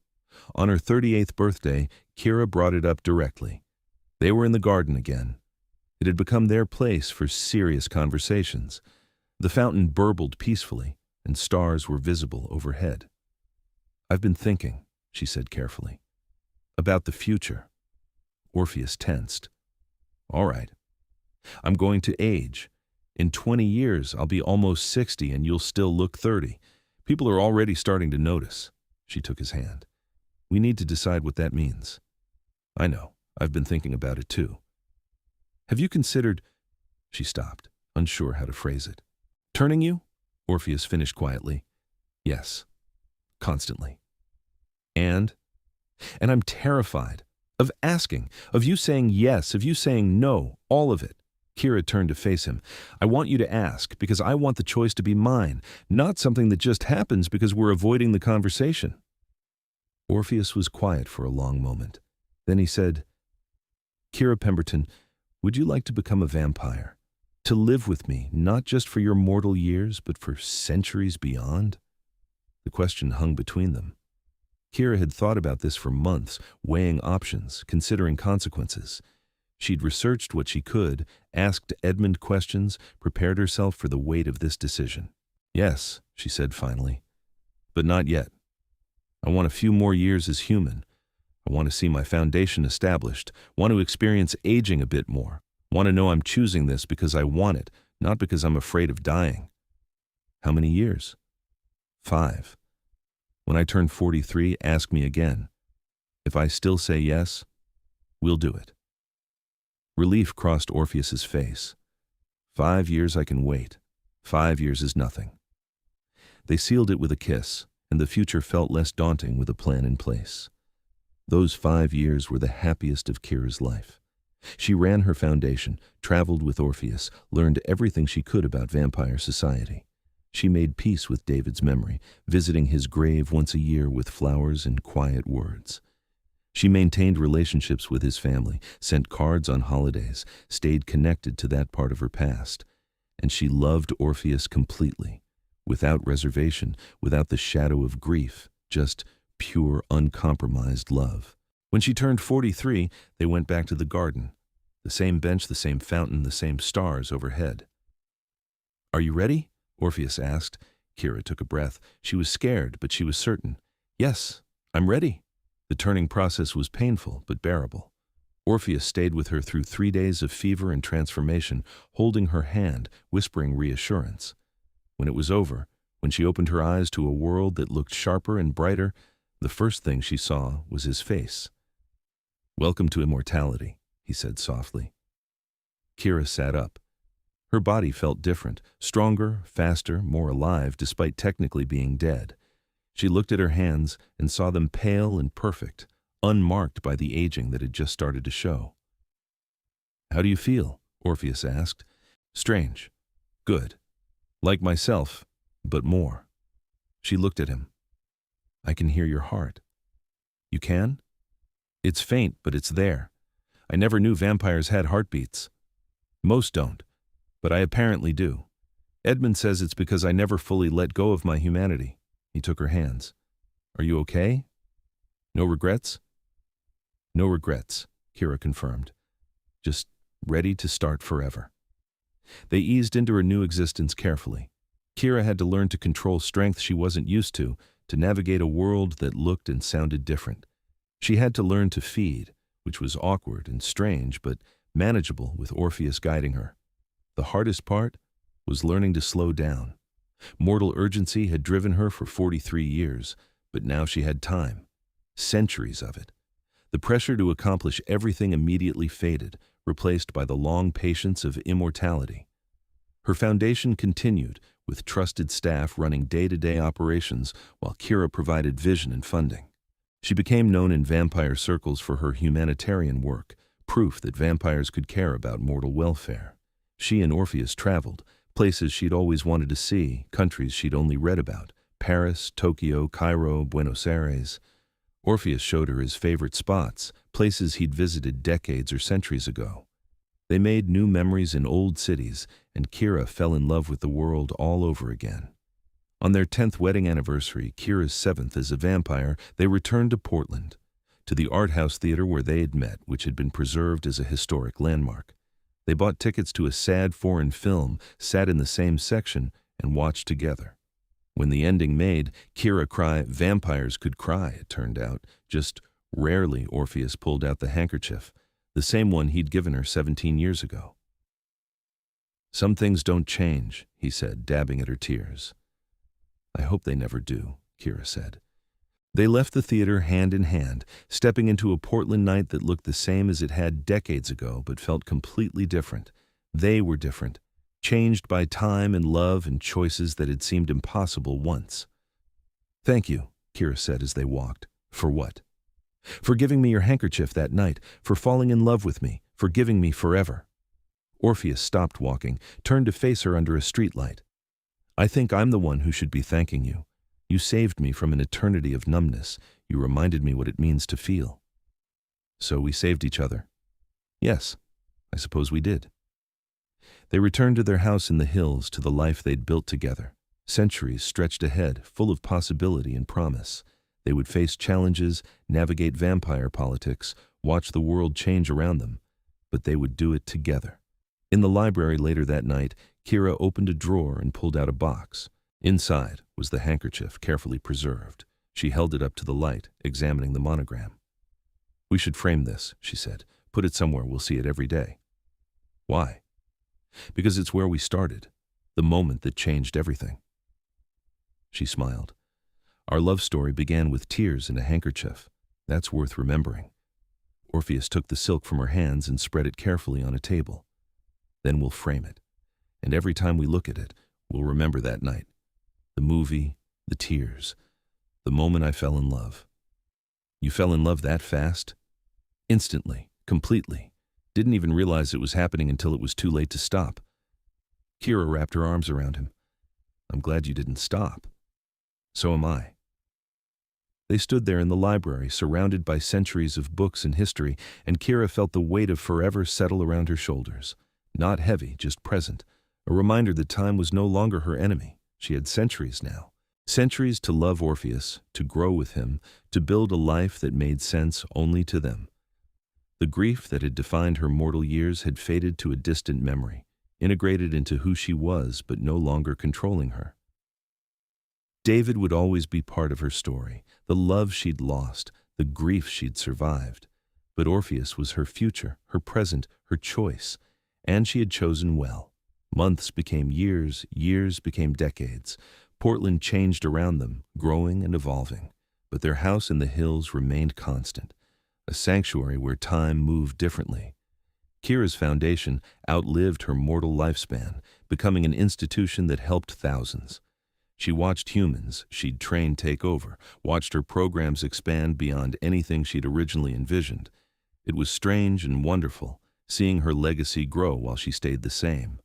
On her 38th birthday, Kira brought it up directly. They were in the garden again. It had become their place for serious conversations. The fountain burbled peacefully, and stars were visible overhead. "I've been thinking," she said carefully, "about the future." Orpheus tensed. "All right. I'm going to age. In 20 years, I'll be almost 60 and you'll still look 30. People are already starting to notice." She took his hand. "We need to decide what that means." "I know. I've been thinking about it too." "Have you considered—" She stopped, unsure how to phrase it. "Turning you?" Orpheus finished quietly. "Yes. Constantly. And I'm terrified. Of asking. Of you saying yes. Of you saying no. All of it." Kira turned to face him. "I want you to ask, because I want the choice to be mine, not something that just happens because we're avoiding the conversation." Orpheus was quiet for a long moment. Then he said, "Kira Pemberton, would you like to become a vampire? To live with me, not just for your mortal years, but for centuries beyond?" The question hung between them. Kira had thought about this for months, weighing options, considering consequences. She'd researched what she could, asked Edmund questions, prepared herself for the weight of this decision. "Yes," she said finally, "but not yet. I want a few more years as human. I want to see my foundation established, want to experience aging a bit more, want to know I'm choosing this because I want it, not because I'm afraid of dying." "How many years?" 5. "When I turn 43, ask me again. If I still say yes, we'll do it." Relief crossed Orpheus's face. 5 years I can wait. 5 years is nothing. They sealed it with a kiss, and the future felt less daunting with a plan in place. Those 5 years were the happiest of Kira's life. She ran her foundation, traveled with Orpheus, learned everything she could about vampire society. She made peace with David's memory, visiting his grave once a year with flowers and quiet words. She maintained relationships with his family, sent cards on holidays, stayed connected to that part of her past. And she loved Orpheus completely, without reservation, without the shadow of grief, just pure, uncompromised love. When she turned 43, they went back to the garden. The same bench, the same fountain, the same stars overhead. "Are you ready?" Orpheus asked. Kira took a breath. She was scared, but she was certain. "Yes, I'm ready. The turning process was painful, but bearable. Orpheus stayed with her through 3 days of fever and transformation, holding her hand, whispering reassurance. When it was over, when she opened her eyes to a world that looked sharper and brighter, the first thing she saw was his face. "Welcome to immortality," he said softly. Kira sat up. Her body felt different, stronger, faster, more alive, despite technically being dead. She looked at her hands and saw them pale and perfect, unmarked by the aging that had just started to show. "How do you feel?" Orpheus asked. "Strange. Good. Like myself, but more." She looked at him. "I can hear your heart." "You can?" "It's faint, but it's there. I never knew vampires had heartbeats. Most don't, but I apparently do. Edmund says it's because I never fully let go of my humanity." He took her hands. "Are you okay? No regrets?" "No regrets," Kira confirmed. "Just ready to start forever." They eased into her new existence carefully. Kira had to learn to control strength she wasn't used to navigate a world that looked and sounded different. She had to learn to feed, which was awkward and strange, but manageable with Orpheus guiding her. The hardest part was learning to slow down. Mortal urgency had driven her for 43 years, but now she had time. Centuries of it. The pressure to accomplish everything immediately faded, replaced by the long patience of immortality. Her foundation continued, with trusted staff running day-to-day operations while Kira provided vision and funding. She became known in vampire circles for her humanitarian work, proof that vampires could care about mortal welfare. She and Orpheus traveled, places she'd always wanted to see, countries she'd only read about: Paris, Tokyo, Cairo, Buenos Aires. Orpheus showed her his favorite spots, places he'd visited decades or centuries ago. They made new memories in old cities, and Kira fell in love with the world all over again. On their 10th wedding anniversary, Kira's 7th as a vampire, they returned to Portland, to the art house theater where they had met, which had been preserved as a historic landmark. They bought tickets to a sad foreign film, sat in the same section, and watched together. When the ending made, Kira cried. Vampires could cry, it turned out. Just rarely Orpheus pulled out the handkerchief, the same one he'd given her 17 years ago. "Some things don't change," he said, dabbing at her tears. "I hope they never do," Kira said. They left the theater hand in hand, stepping into a Portland night that looked the same as it had decades ago, but felt completely different. They were different, changed by time and love and choices that had seemed impossible once. "Thank you," Kira said as they walked. "For what?" "For giving me your handkerchief that night, for falling in love with me, for giving me forever." Orpheus stopped walking, turned to face her under a streetlight. "I think I'm the one who should be thanking you. You saved me from an eternity of numbness. You reminded me what it means to feel." "So we saved each other?" "Yes, I suppose we did." They returned to their house in the hills, to the life they'd built together. Centuries stretched ahead, full of possibility and promise. They would face challenges, navigate vampire politics, watch the world change around them, but they would do it together. In the library later that night, Kira opened a drawer and pulled out a box. Inside was the handkerchief, carefully preserved. She held it up to the light, examining the monogram. "We should frame this," she said. "Put it somewhere we'll see it every day." "Why?" "Because it's where we started, the moment that changed everything." She smiled. "Our love story began with tears and a handkerchief. That's worth remembering." Orpheus took the silk from her hands and spread it carefully on a table. "Then we'll frame it. And every time we look at it, we'll remember that night. The movie, the tears, the moment I fell in love." "You fell in love that fast?" "Instantly, completely. Didn't even realize it was happening until it was too late to stop." Kira wrapped her arms around him. "I'm glad you didn't stop." "So am I." They stood there in the library, surrounded by centuries of books and history, and Kira felt the weight of forever settle around her shoulders. Not heavy, just present, a reminder that time was no longer her enemy. She had centuries now. Centuries to love Orpheus, to grow with him, to build a life that made sense only to them. The grief that had defined her mortal years had faded to a distant memory, integrated into who she was but no longer controlling her. David would always be part of her story, the love she'd lost, the grief she'd survived. But Orpheus was her future, her present, her choice, and she had chosen well. Months became years, years became decades. Portland changed around them, growing and evolving, but their house in the hills remained constant, a sanctuary where time moved differently. Kira's foundation outlived her mortal lifespan, becoming an institution that helped thousands. She watched humans she'd trained take over, watched her programs expand beyond anything she'd originally envisioned. It was strange and wonderful, seeing her legacy grow while she stayed the same.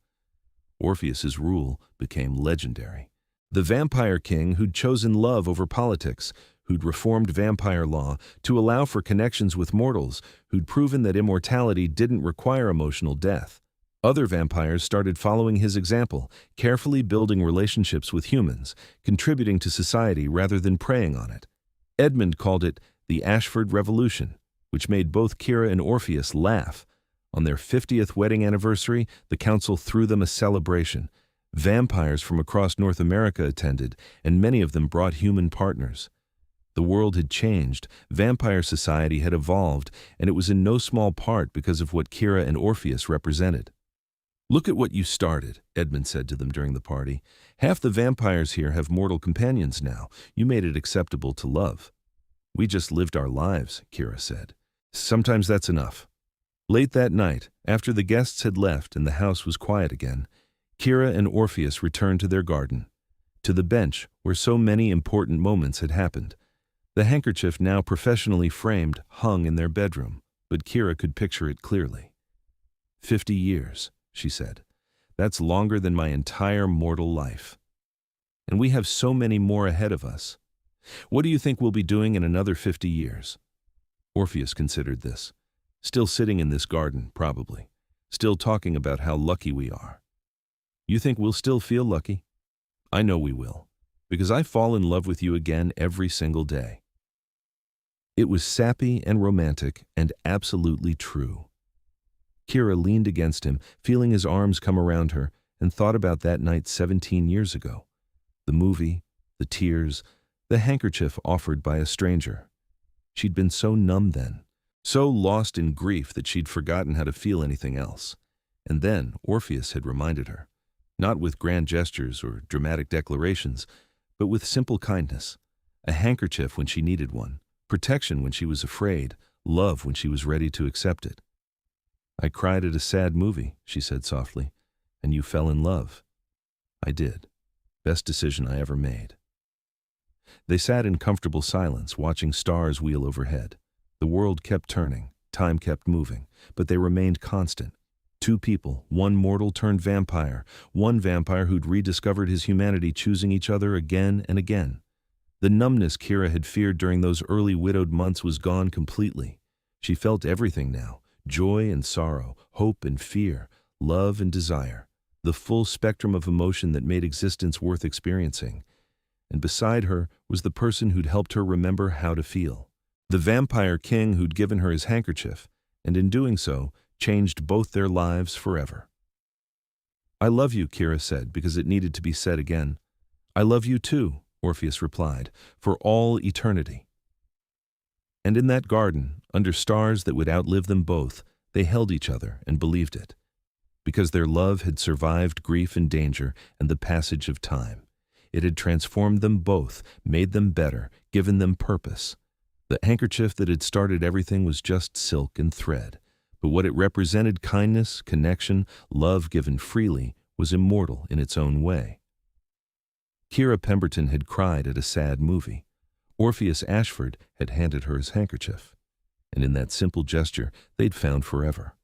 Orpheus's rule became legendary. The vampire king who'd chosen love over politics, who'd reformed vampire law to allow for connections with mortals, who'd proven that immortality didn't require emotional death. Other vampires started following his example, carefully building relationships with humans, contributing to society rather than preying on it. Edmund called it the Ashford Revolution, which made both Kira and Orpheus laugh. On their 50th wedding anniversary, the council threw them a celebration. Vampires from across North America attended, and many of them brought human partners. The world had changed, vampire society had evolved, and it was in no small part because of what Kira and Orpheus represented. "Look at what you started," Edmund said to them during the party. "Half the vampires here have mortal companions now. You made it acceptable to love." "We just lived our lives," Kira said. "Sometimes that's enough." Late that night, after the guests had left and the house was quiet again, Kira and Orpheus returned to their garden, to the bench where so many important moments had happened. The handkerchief, now professionally framed, hung in their bedroom, but Kira could picture it clearly. 50 years, she said. "That's longer than my entire mortal life. And we have so many more ahead of us. What do you think we'll be doing in another 50 years? Orpheus considered this. Still sitting in this garden, probably. Still talking about how lucky we are. You think we'll still feel lucky? I know we will, because I fall in love with you again every single day." It was sappy and romantic and absolutely true. Kira leaned against him, feeling his arms come around her, and thought about that night 17 years ago. The movie, the tears, the handkerchief offered by a stranger. She'd been so numb then, so lost in grief that she'd forgotten how to feel anything else. And then Orpheus had reminded her, not with grand gestures or dramatic declarations, but with simple kindness. A handkerchief when she needed one, protection when she was afraid, love when she was ready to accept it. "I cried at a sad movie," she said softly, "and you fell in love." "I did. Best decision I ever made." They sat in comfortable silence, watching stars wheel overhead. The world kept turning, time kept moving, but they remained constant. Two people, one mortal turned vampire, one vampire who'd rediscovered his humanity, choosing each other again and again. The numbness Kira had feared during those early widowed months was gone completely. She felt everything now, joy and sorrow, hope and fear, love and desire, the full spectrum of emotion that made existence worth experiencing. And beside her was the person who'd helped her remember how to feel. The vampire king who'd given her his handkerchief, and in doing so, changed both their lives forever. "I love you," Kira said, because it needed to be said again. "I love you too," Orpheus replied, "for all eternity." And in that garden, under stars that would outlive them both, they held each other and believed it. Because their love had survived grief and danger and the passage of time. It had transformed them both, made them better, given them purpose. The handkerchief that had started everything was just silk and thread, but what it represented, kindness, connection, love given freely, was immortal in its own way. Kira Pemberton had cried at a sad movie. Orpheus Ashford had handed her his handkerchief, and in that simple gesture they'd found forever.